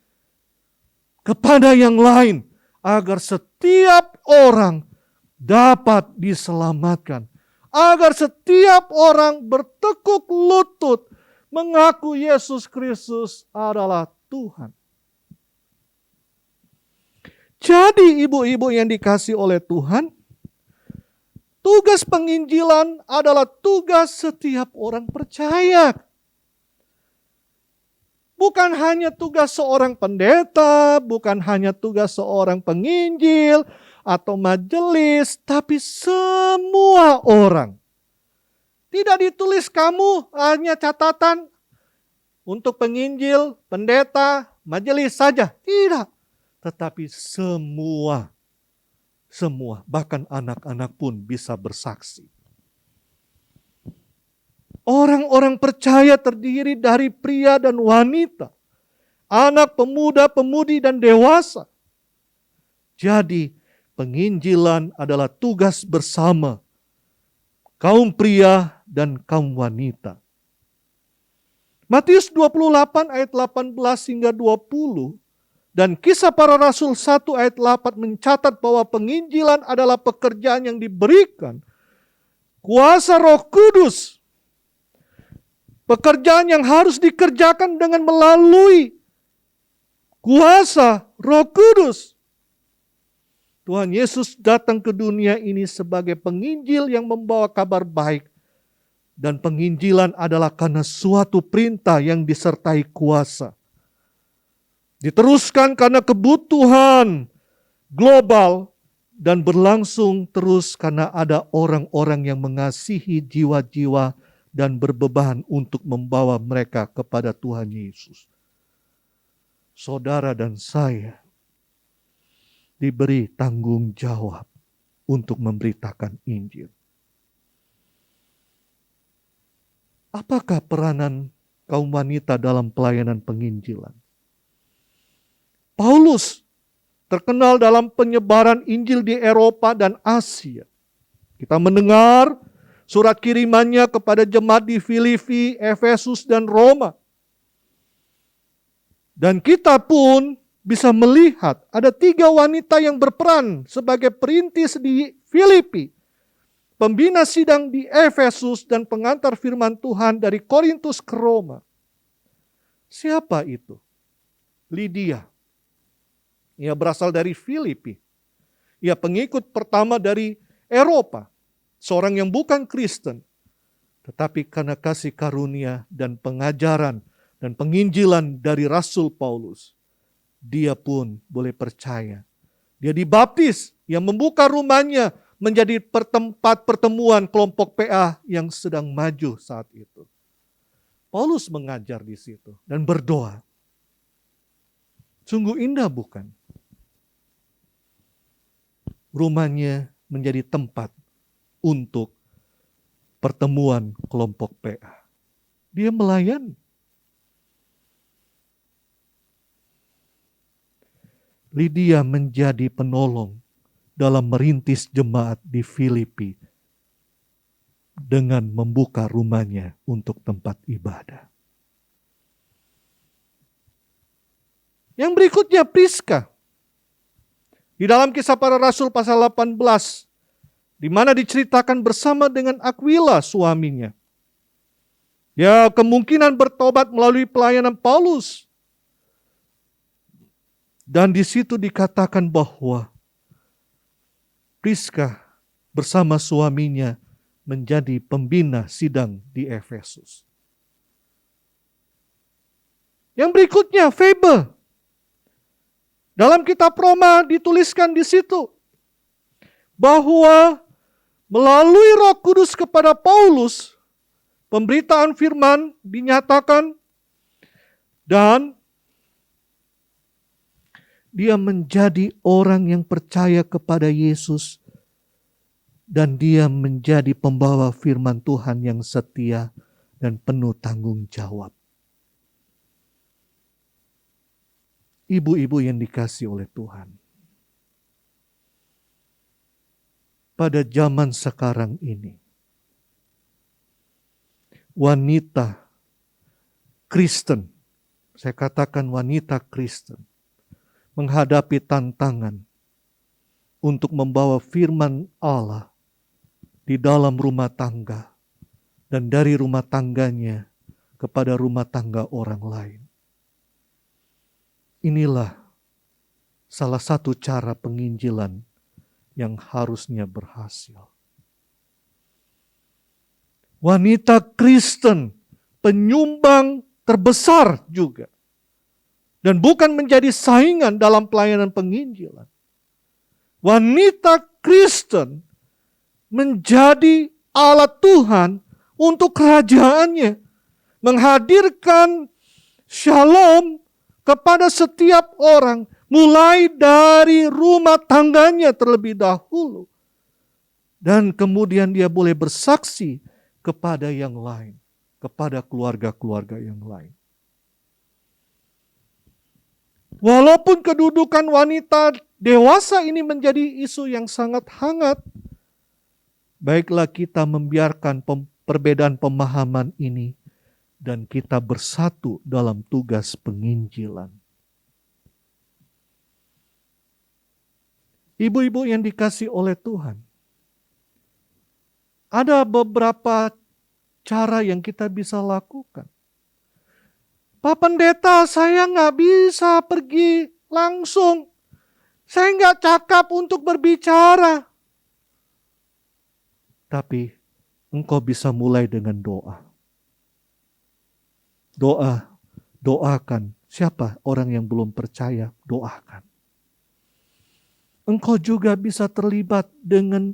kepada yang lain agar setiap orang dapat diselamatkan. Agar setiap orang bertekuk lutut mengaku Yesus Kristus adalah Tuhan. Jadi ibu-ibu yang dikasihi oleh Tuhan, tugas penginjilan adalah tugas setiap orang percaya. Bukan hanya tugas seorang pendeta, bukan hanya tugas seorang penginjil atau majelis, tapi semua orang. Tidak ditulis kamu hanya catatan untuk penginjil, pendeta, majelis saja. Tidak. Tetapi semua, bahkan anak-anak pun bisa bersaksi. Orang-orang percaya terdiri dari pria dan wanita. anak, pemuda, pemudi, dan dewasa. Jadi, penginjilan adalah tugas bersama kaum pria dan kaum wanita. Matius 28 ayat 18 hingga 20 dan Kisah Para Rasul 1 ayat 8 mencatat bahwa penginjilan adalah pekerjaan yang diberikan kuasa Roh Kudus. Pekerjaan yang harus dikerjakan dengan melalui kuasa Roh Kudus. Tuhan Yesus datang ke dunia ini sebagai penginjil yang membawa kabar baik. Dan penginjilan adalah karena suatu perintah yang disertai kuasa. Diteruskan karena kebutuhan global dan berlangsung terus karena ada orang-orang yang mengasihi jiwa-jiwa dan berbeban untuk membawa mereka kepada Tuhan Yesus. Saudara dan saya diberi tanggung jawab untuk memberitakan Injil. Apakah peranan kaum wanita dalam pelayanan penginjilan? Paulus terkenal dalam penyebaran Injil di Eropa dan Asia. Kita mendengar surat kirimannya kepada jemaat di Filipi, Efesus, dan Roma. Dan kita pun bisa melihat ada 3 wanita yang berperan sebagai perintis di Filipi, pembina sidang di Efesus, dan pengantar firman Tuhan dari Korintus ke Roma. Siapa itu? Lydia. Ia berasal dari Filipi. Ia pengikut pertama dari Eropa. Seorang yang bukan Kristen. Tetapi karena kasih karunia dan pengajaran dan penginjilan dari Rasul Paulus, dia pun boleh percaya. Dia dibaptis, yang membuka rumahnya menjadi tempat pertemuan kelompok PA yang sedang maju saat itu. Paulus mengajar di situ dan berdoa. Sungguh indah bukan? Rumahnya menjadi tempat untuk pertemuan kelompok PA. Dia melayani. Lydia menjadi penolong dalam merintis jemaat di Filipi dengan membuka rumahnya untuk tempat ibadah. Yang berikutnya Priska. Di dalam Kisah Para Rasul pasal 18, di mana diceritakan bersama dengan Aquila suaminya. Ya, kemungkinan bertobat melalui pelayanan Paulus. Dan di situ dikatakan bahwa Priska bersama suaminya menjadi pembina sidang di Efesus. Yang berikutnya Febe. Dalam kitab Roma dituliskan di situ bahwa melalui Roh Kudus kepada Paulus, pemberitaan firman dinyatakan dan dia menjadi orang yang percaya kepada Yesus dan dia menjadi pembawa firman Tuhan yang setia dan penuh tanggung jawab. Ibu-ibu yang dikasihi oleh Tuhan. Pada zaman sekarang ini, wanita Kristen, saya katakan wanita Kristen, menghadapi tantangan untuk membawa firman Allah di dalam rumah tangga dan dari rumah tangganya kepada rumah tangga orang lain. Inilah salah satu cara penginjilan yang harusnya berhasil. Wanita Kristen penyumbang terbesar juga. Dan bukan menjadi saingan dalam pelayanan penginjilan. Wanita Kristen menjadi alat Tuhan untuk kerajaannya. Menghadirkan shalom kepada setiap orang, mulai dari rumah tangganya terlebih dahulu. Dan kemudian dia boleh bersaksi kepada yang lain, kepada keluarga-keluarga yang lain. Walaupun kedudukan wanita dewasa ini menjadi isu yang sangat hangat, baiklah kita membiarkan perbedaan pemahaman ini dan kita bersatu dalam tugas penginjilan. Ibu-ibu yang dikasihi oleh Tuhan, ada beberapa cara yang kita bisa lakukan. Pak Pendeta, saya nggak bisa pergi langsung. Saya nggak cakap untuk berbicara. Tapi engkau bisa mulai dengan doa. Doakan. Siapa orang yang belum percaya, doakan. Engkau juga bisa terlibat dengan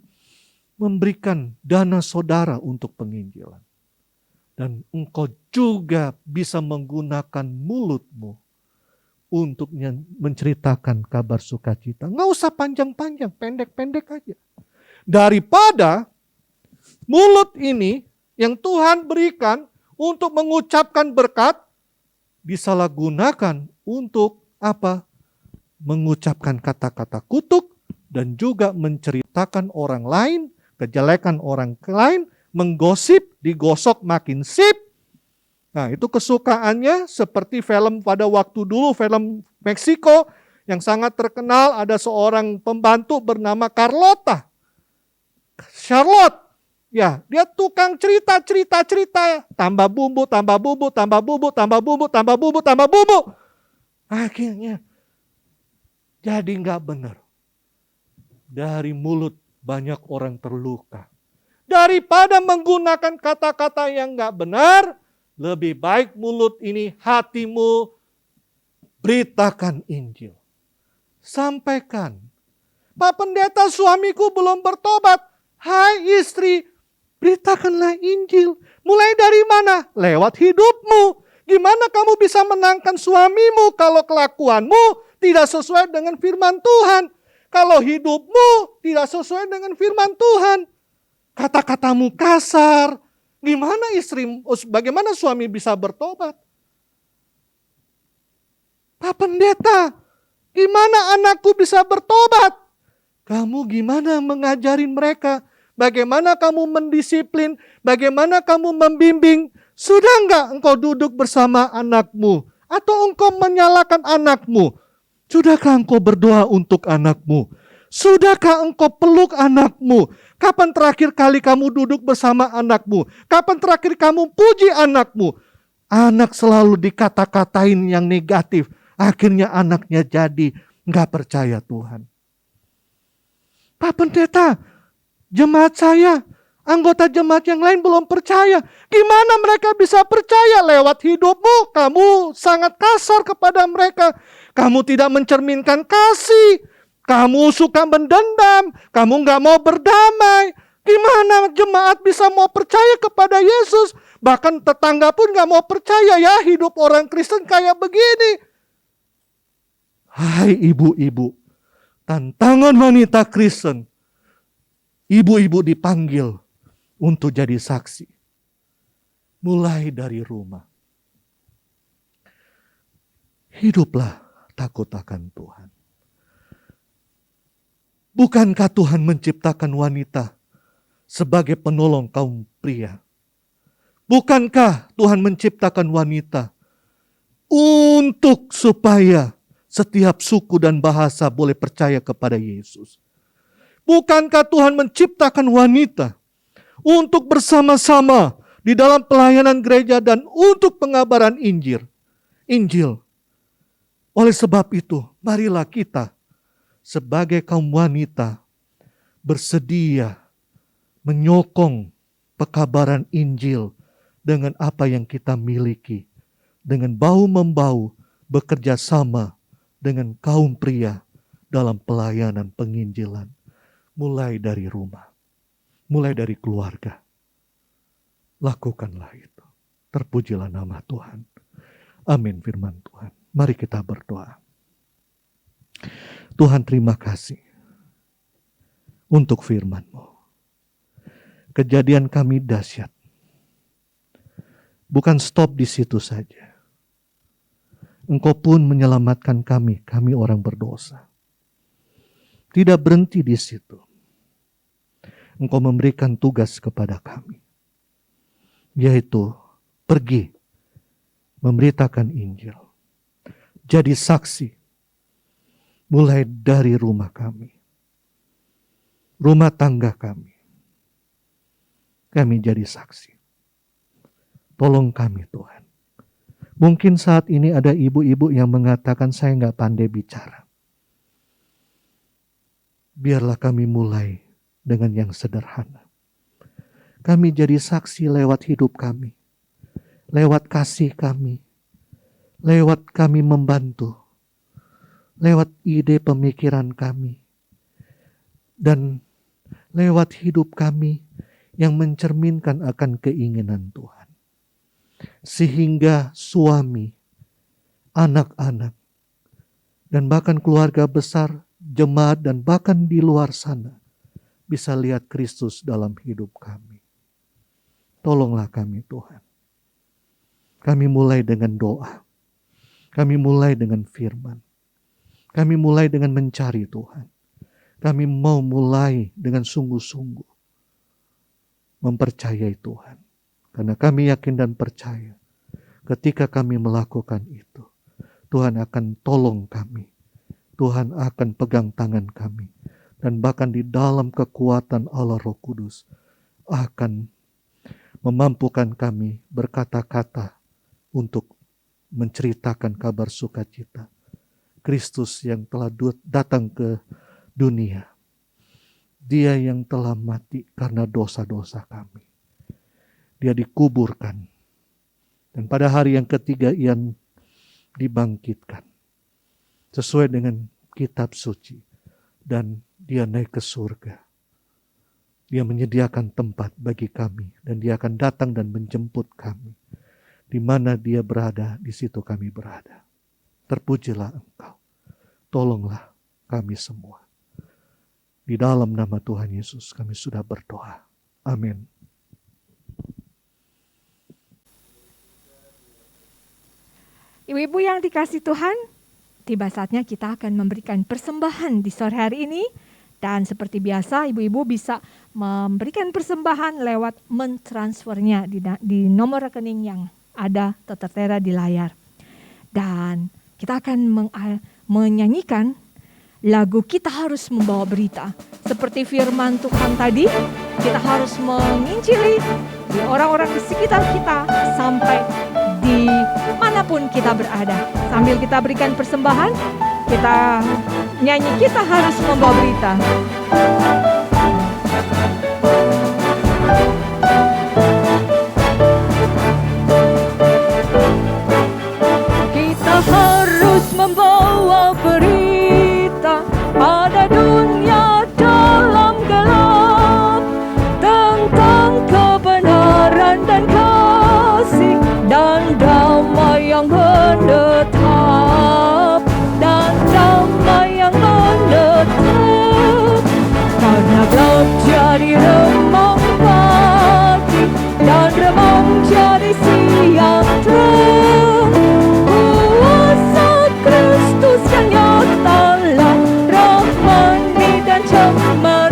memberikan dana saudara untuk penginjilan. Dan engkau juga bisa menggunakan mulutmu untuk menceritakan kabar sukacita. Nggak usah panjang-panjang, pendek-pendek aja. Daripada mulut ini yang Tuhan berikan untuk mengucapkan berkat, disalahgunakan untuk apa? Mengucapkan kata-kata kutuk dan juga menceritakan orang lain, kejelekan orang lain, menggosip, digosok makin sip. Nah, itu kesukaannya seperti film pada waktu dulu, film Meksiko yang sangat terkenal, ada seorang pembantu bernama Charlotte. Ya, dia tukang cerita. Tambah bumbu. Akhirnya jadi nggak benar. Dari mulut banyak orang terluka. Daripada menggunakan kata-kata yang nggak benar, lebih baik mulut ini, hatimu, beritakan Injil. Sampaikan. Pak Pendeta, suamiku belum bertobat. Hai istri, beritakanlah Injil. Mulai dari mana? Lewat hidupmu. Gimana kamu bisa menangkan suamimu kalau kelakuanmu tidak sesuai dengan firman Tuhan? Kalau hidupmu tidak sesuai dengan firman Tuhan. Kata-katamu kasar. Gimana bagaimana suami bisa bertobat? Pak Pendeta, gimana anakku bisa bertobat? Kamu gimana mengajarin mereka? Bagaimana kamu mendisiplin? Bagaimana kamu membimbing? Sudah enggak engkau duduk bersama anakmu? Atau engkau menyalahkan anakmu? Sudahkah engkau berdoa untuk anakmu? Sudahkah engkau peluk anakmu? Kapan terakhir kali kamu duduk bersama anakmu? Kapan terakhir kamu puji anakmu? Anak selalu dikata-katain yang negatif. Akhirnya anaknya jadi nggak percaya Tuhan. Pak Pendeta, jemaat saya, anggota jemaat yang lain belum percaya. Gimana mereka bisa percaya? Lewat hidupmu, kamu sangat kasar kepada mereka. Kamu tidak mencerminkan kasih. Kamu suka mendendam, kamu gak mau berdamai. Gimana jemaat bisa mau percaya kepada Yesus? Bahkan tetangga pun gak mau percaya, ya hidup orang Kristen kayak begini. Hai ibu-ibu, tantangan wanita Kristen. Ibu-ibu dipanggil untuk jadi saksi. Mulai dari rumah. Hiduplah takut akan Tuhan. Bukankah Tuhan menciptakan wanita sebagai penolong kaum pria? Bukankah Tuhan menciptakan wanita untuk supaya setiap suku dan bahasa boleh percaya kepada Yesus? Bukankah Tuhan menciptakan wanita untuk bersama-sama di dalam pelayanan gereja dan untuk pengabaran Injil? Oleh sebab itu, marilah kita sebagai kaum wanita bersedia menyokong pekabaran Injil dengan apa yang kita miliki. Dengan bahu-membahu bekerja sama dengan kaum pria dalam pelayanan penginjilan. Mulai dari rumah, mulai dari keluarga. Lakukanlah itu. Terpujilah nama Tuhan. Amin firman Tuhan. Mari kita berdoa. Tuhan, terima kasih untuk firman-Mu. Kejadian kami dahsyat. Bukan stop di situ saja. Engkau pun menyelamatkan kami orang berdosa. Tidak berhenti di situ. Engkau memberikan tugas kepada kami, yaitu pergi memberitakan Injil. Jadi saksi mulai dari rumah kami, rumah tangga kami. Kami jadi saksi. Tolong kami Tuhan. Mungkin saat ini ada ibu-ibu yang mengatakan saya nggak pandai bicara. Biarlah kami mulai dengan yang sederhana. Kami jadi saksi lewat hidup kami, lewat kasih kami, lewat kami membantu, lewat ide pemikiran kami, dan lewat hidup kami yang mencerminkan akan keinginan Tuhan. Sehingga suami, anak-anak, dan bahkan keluarga besar, jemaat, dan bahkan di luar sana bisa lihat Kristus dalam hidup kami. Tolonglah kami Tuhan. Kami mulai dengan doa. Kami mulai dengan firman. Kami mulai dengan mencari Tuhan. Kami mau mulai dengan sungguh-sungguh mempercayai Tuhan. Karena kami yakin dan percaya ketika kami melakukan itu, Tuhan akan tolong kami. Tuhan akan pegang tangan kami. Dan bahkan di dalam kekuatan Allah Roh Kudus akan memampukan kami berkata-kata untuk menceritakan kabar sukacita Kristus yang telah datang ke dunia. Dia yang telah mati karena dosa-dosa kami. Dia dikuburkan. Dan pada hari yang ketiga ia dibangkitkan. Sesuai dengan kitab suci. Dan dia naik ke surga. Dia menyediakan tempat bagi kami. Dan dia akan datang dan menjemput kami. Di mana dia berada, di situ kami berada. Terpujilah Engkau. Tolonglah kami semua. Di dalam nama Tuhan Yesus kami sudah berdoa. Amin. Ibu-ibu yang dikasih Tuhan, tiba saatnya kita akan memberikan persembahan di sore hari ini. Dan seperti biasa, ibu-ibu bisa memberikan persembahan lewat mentransfernya di nomor rekening yang ada tertera di layar. Dan kita akan menyanyikan lagu Kita Harus Membawa Berita. Seperti firman Tuhan tadi, kita harus menginjili di orang-orang di sekitar kita sampai di manapun kita berada. Sambil kita berikan persembahan, kita nyanyi Kita Harus Membawa Berita. Kita harus membawa berita pada dunia dalam gelap tentang kebenaran dan kasih dan damai yang menetap, dan damai yang menetap. Karena gelap jadi remang pagi dan remang jadi siang terang, kuasa Kristus yang nyatalah rahmani dan cemerlang.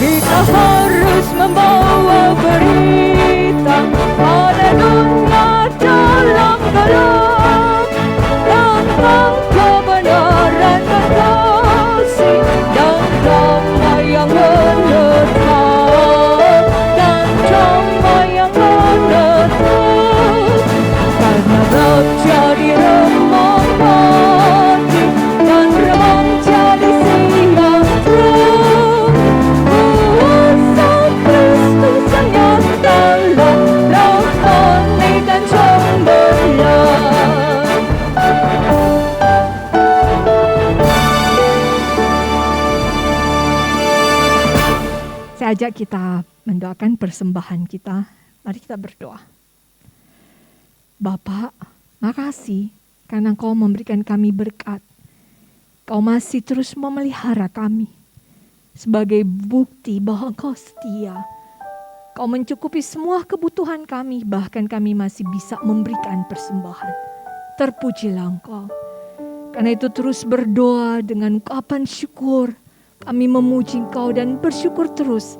Kita harus membawa berita pada dunia dalam gelap tentang kebenaran dan kasih dan damai yang menetap, dan damai yang menetap. Karena gelap jadi remang pagi dan remang jadi siang terang, kuasa Kristus yang nyatalah rahmani dan cemerlang. Saya ajak kita mendoakan persembahan kita. Mari kita berdoa. Bapak, makasih karena Engkau memberikan kami berkat. Kau masih terus memelihara kami sebagai bukti bahwa Kau setia. Kau mencukupi semua kebutuhan kami, bahkan kami masih bisa memberikan persembahan. Terpujilah Engkau. Karena itu terus berdoa dengan ungkapan syukur. Kami memuji Engkau dan bersyukur terus.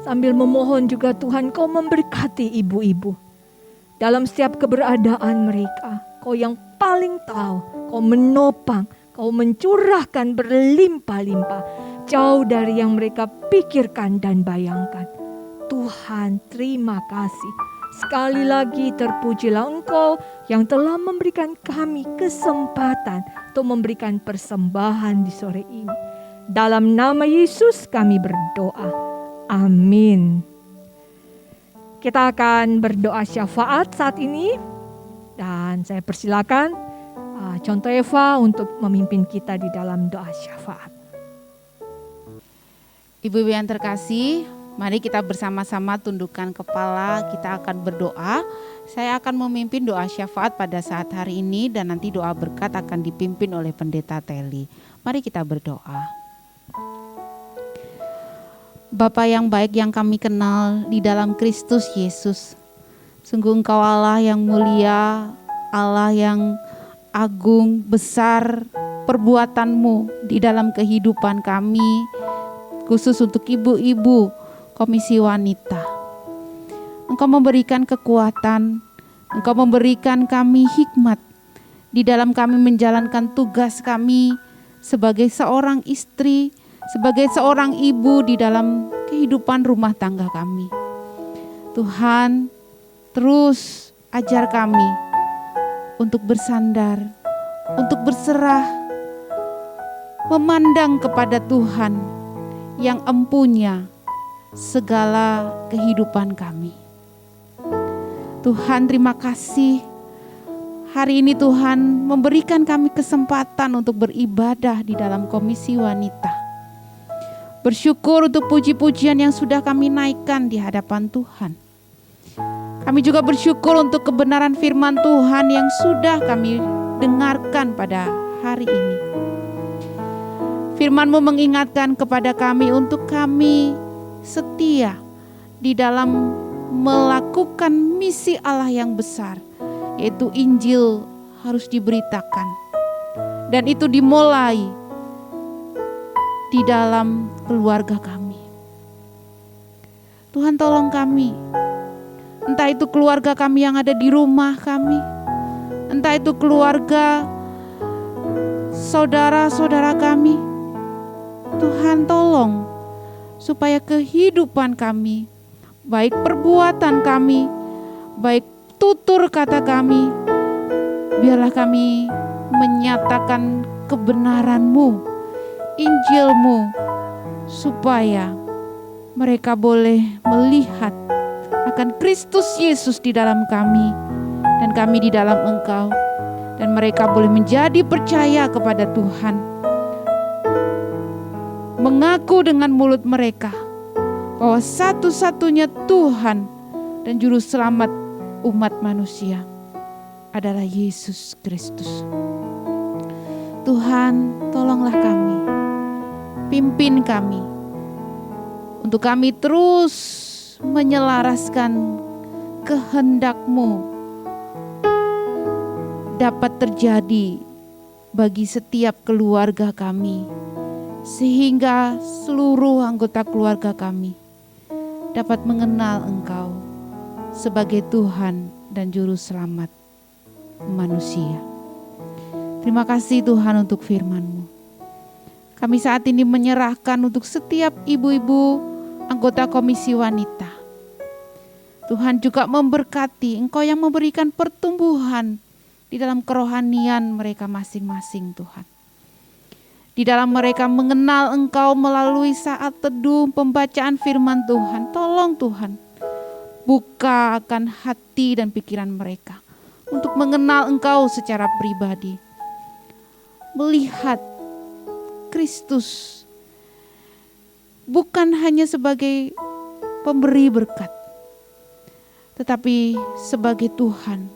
Sambil memohon juga Tuhan Kau memberkati ibu-ibu. Dalam setiap keberadaan mereka, Kau yang paling tahu. Kau menopang, Kau mencurahkan berlimpah-limpah. Jauh dari yang mereka pikirkan dan bayangkan. Tuhan, terima kasih. Sekali lagi terpujilah Engkau yang telah memberikan kami kesempatan untuk memberikan persembahan di sore ini. Dalam nama Yesus kami berdoa. Amin. Kita akan berdoa syafaat saat ini. Dan saya persilakan Contoh Eva untuk memimpin kita di dalam doa syafaat. Ibu-ibu yang terkasih, mari kita bersama-sama tundukkan kepala, kita akan berdoa. Saya akan memimpin doa syafaat pada saat hari ini dan nanti doa berkat akan dipimpin oleh Pendeta Teli. Mari kita berdoa. Bapa yang baik yang kami kenal di dalam Kristus Yesus, sungguh Engkau Allah yang mulia, Allah yang agung, besar perbuatan-Mu di dalam kehidupan kami, khusus untuk ibu-ibu Komisi Wanita. Engkau memberikan kekuatan, Engkau memberikan kami hikmat di dalam kami menjalankan tugas kami sebagai seorang istri, sebagai seorang ibu di dalam kehidupan rumah tangga kami. Tuhan, terus ajar kami untuk bersandar, untuk berserah, memandang kepada Tuhan yang empunya segala kehidupan kami. Tuhan, terima kasih. Hari ini Tuhan memberikan kami kesempatan untuk beribadah di dalam Komisi Wanita. Bersyukur untuk puji-pujian yang sudah kami naikkan di hadapan Tuhan. Kami juga bersyukur untuk kebenaran firman Tuhan yang sudah kami dengarkan pada hari ini. Firman-Mu mengingatkan kepada kami untuk kami setia di dalam melakukan misi Allah yang besar, yaitu Injil harus diberitakan. Dan itu dimulai di dalam keluarga kami. Tuhan, tolong kami. Entah itu keluarga kami yang ada di rumah kami, entah itu keluarga saudara-saudara kami. Tuhan, tolong supaya kehidupan kami, baik perbuatan kami, baik tutur kata kami, biarlah kami menyatakan kebenaran-Mu, Injil-Mu, supaya mereka boleh melihat akan Kristus Yesus di dalam kami dan kami di dalam Engkau, dan mereka boleh menjadi percaya kepada Tuhan, mengaku dengan mulut mereka bahwa satu-satunya Tuhan dan Juru Selamat umat manusia adalah Yesus Kristus. Tuhan, tolonglah kami, pimpin kami, untuk kami terus menyelaraskan kehendak-Mu dapat terjadi bagi setiap keluarga kami, sehingga seluruh anggota keluarga kami dapat mengenal Engkau sebagai Tuhan dan Juru Selamat manusia. Terima kasih Tuhan untuk firman-Mu. Kami saat ini menyerahkan untuk setiap ibu-ibu anggota Komisi Wanita. Tuhan juga memberkati, Engkau yang memberikan pertumbuhan di dalam kerohanian mereka masing-masing Tuhan. Di dalam mereka mengenal Engkau melalui saat teduh pembacaan firman Tuhan. Tolong Tuhan, buka akan hati dan pikiran mereka untuk mengenal Engkau secara pribadi. Melihat Kristus bukan hanya sebagai pemberi berkat, tetapi sebagai Tuhan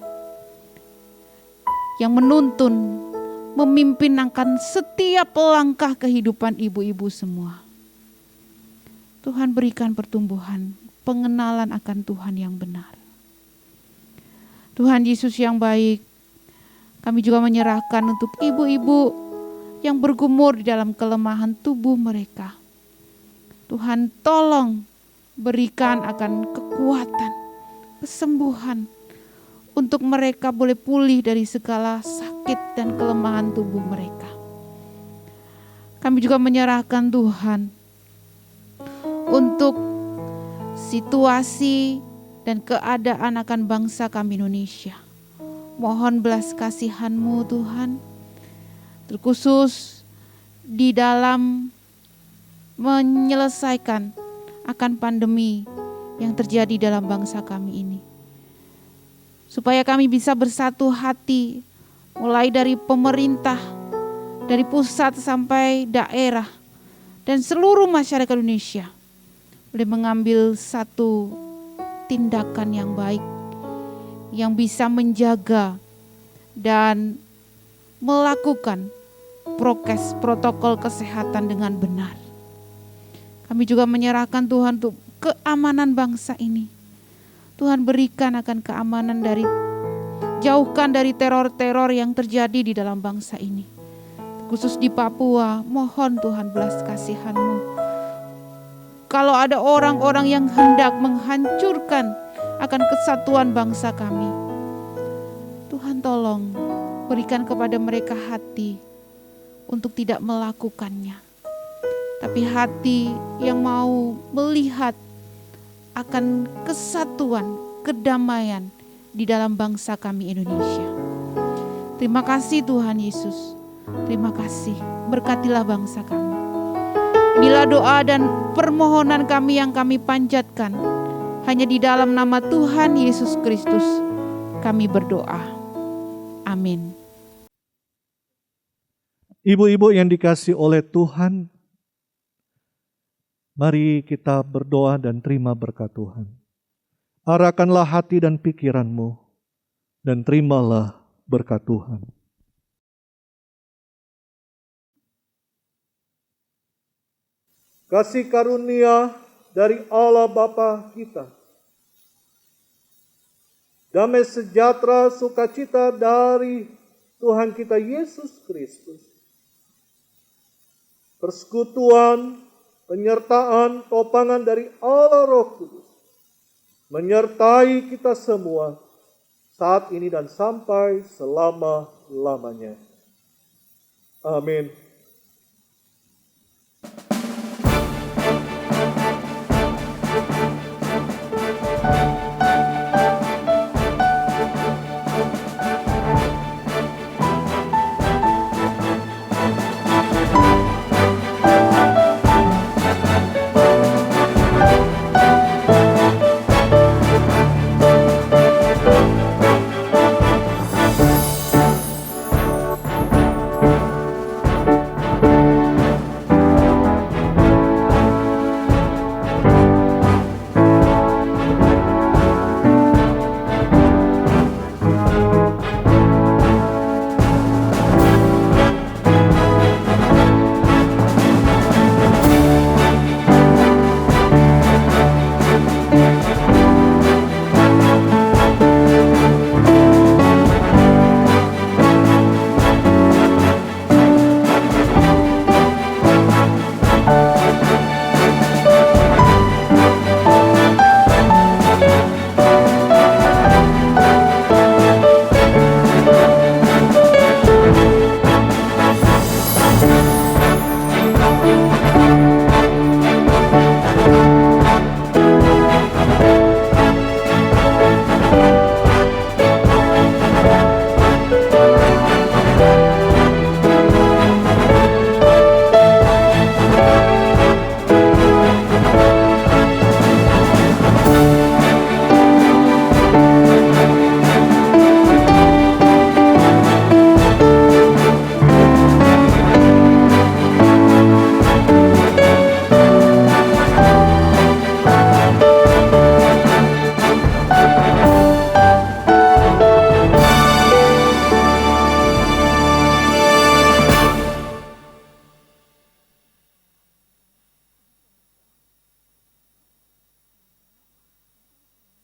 yang menuntun memimpin akan setiap langkah kehidupan ibu-ibu semua. Tuhan berikan pertumbuhan, pengenalan akan Tuhan yang benar. Tuhan Yesus yang baik, kami juga menyerahkan untuk ibu-ibu yang bergumul di dalam kelemahan tubuh mereka. Tuhan tolong berikan akan kekuatan, kesembuhan, untuk mereka boleh pulih dari segala sakit dan kelemahan tubuh mereka. Kami juga menyerahkan Tuhan untuk situasi dan keadaan akan bangsa kami Indonesia. Mohon belas kasihan-Mu Tuhan, terkhusus di dalam menyelesaikan akan pandemi yang terjadi dalam bangsa kami ini. Supaya kami bisa bersatu hati, mulai dari pemerintah, dari pusat sampai daerah, dan seluruh masyarakat Indonesia, boleh mengambil satu tindakan yang baik, yang bisa menjaga dan melakukan prokes, protokol kesehatan dengan benar. Kami juga menyerahkan Tuhan untuk keamanan bangsa ini. Tuhan berikan akan keamanan jauhkan dari teror-teror yang terjadi di dalam bangsa ini. Khusus di Papua, mohon Tuhan belas kasihan-Mu. Kalau ada orang-orang yang hendak menghancurkan akan kesatuan bangsa kami, Tuhan tolong berikan kepada mereka hati untuk tidak melakukannya. Tapi hati yang mau melihat akan kesatuan, kedamaian di dalam bangsa kami Indonesia. Terima kasih Tuhan Yesus. Terima kasih. Berkatilah bangsa kami. Inilah doa dan permohonan kami yang kami panjatkan. Hanya di dalam nama Tuhan Yesus Kristus kami berdoa. Amin. Ibu-ibu yang dikasihi oleh Tuhan, mari kita berdoa dan terima berkat Tuhan. Arahkanlah hati dan pikiranmu dan terimalah berkat Tuhan. Kasih karunia dari Allah Bapa kita, damai sejahtera sukacita dari Tuhan kita Yesus Kristus, persekutuan, penyertaan, topangan dari Allah Roh Kudus, menyertai kita semua saat ini dan sampai selama-lamanya. Amin.